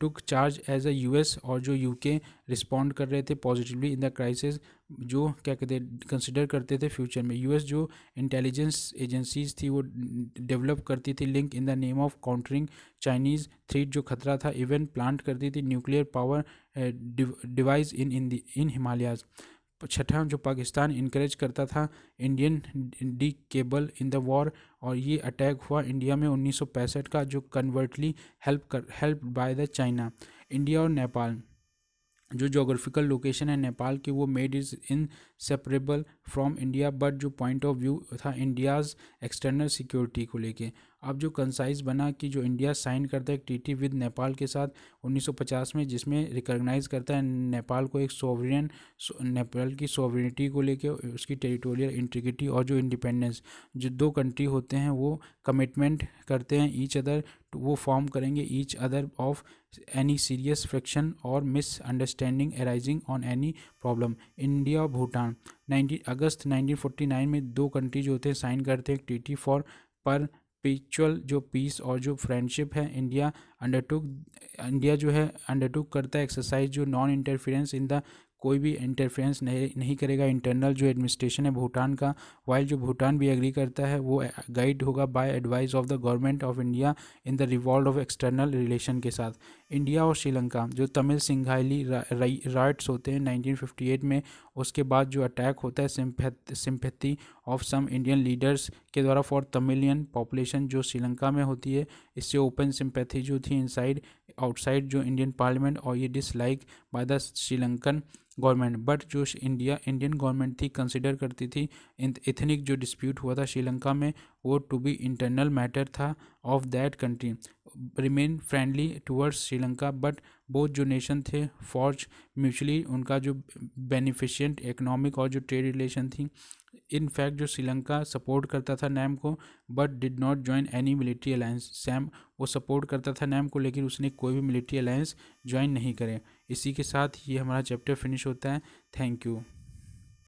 took charge as a US, और जो यूके रिस्पॉन्ड कर रहे थे पॉजिटिवली इन द क्राइसिस, जो क्या कहते कंसिडर करते थे फ्यूचर में। यूएस जो इंटेलिजेंस एजेंसीज थी वो डेवलप करती थी link in the name of countering Chinese threat जो खतरा था, इवन प्लांट करती थी nuclear power device in Himalayas. छठा जो पाकिस्तान इनकरेज करता था इंडियन डी केबल इन द वॉर, और ये अटैक हुआ इंडिया में 1965 का, जो covertly help by the China. India और नेपाल जो जोग्राफिकल लोकेशन है नेपाल की, वो made is inseparable from India, but जो पॉइंट ऑफ व्यू था इंडियाज़ एक्सटर्नल सिक्योरिटी को लेके। अब जो कंसाइज बना कि जो इंडिया साइन करता है एक ट्रीटी विद नेपाल के साथ 1950 में, जिसमें रिकॉग्नाइज करता है नेपाल को एक सोवरेन, नेपाल की सोवरेनिटी को लेके, उसकी टेरिटोरियल इंटीग्रिटी और जो इंडिपेंडेंस, जो दो कंट्री होते हैं वो कमिटमेंट करते हैं ईच अदर, वो फॉर्म करेंगे each other of any serious friction और misunderstanding arising on any problem. India और भूटान 19 अगस्त 1949 में दो कंट्री जो होते हैं साइन करते हैं ट्रीटी फॉर परपेचुअल जो पीस और जो फ्रेंडशिप है। इंडिया जो है अंडरटुक करता है एक्सरसाइज जो नॉन इंटरफेरेंस इन द, कोई भी इंटरफेरेंस नहीं करेगा इंटरनल जो एडमिनिस्ट्रेशन है भूटान का। वाइल जो भूटान भी एग्री करता है वो गाइड होगा by advice of the government of India in the revolve of external relation के साथ। इंडिया और श्रीलंका जो तमिल सिंघाली राइट्स होते हैं 1958 में, उसके बाद जो अटैक होता है sympathy of some Indian leaders के द्वारा फॉर तमिलियन पॉपुलेशन जो श्रीलंका में होती है, इससे ओपन सिंपैथी जो थी इनसाइड आउटसाइड जो इंडियन पार्लियामेंट, और ये dislike by the Sri Lankan government. But जो इंडियन गवर्नमेंट थी कंसिडर करती थी एथनिक जो डिस्प्यूट हुआ था श्रीलंका में वो टू बी इंटरनल मैटर था of that country, remain friendly towards Sri Lanka, but both जो नेशन थे फॉर्ज म्यूचुअली उनका जो बेनिफिशियंट इकोनॉमिक और जो ट्रेड रिलेशन थी। इन फैक्ट जो श्रीलंका सपोर्ट करता था नैम को but did not join any military alliance. Sam वो सपोर्ट करता था नैम को लेकिन उसने कोई भी मिलिट्री अलायंस ज्वाइन नहीं करे। इसी के साथ ये हमारा चैप्टर फिनिश होता है। Thank you.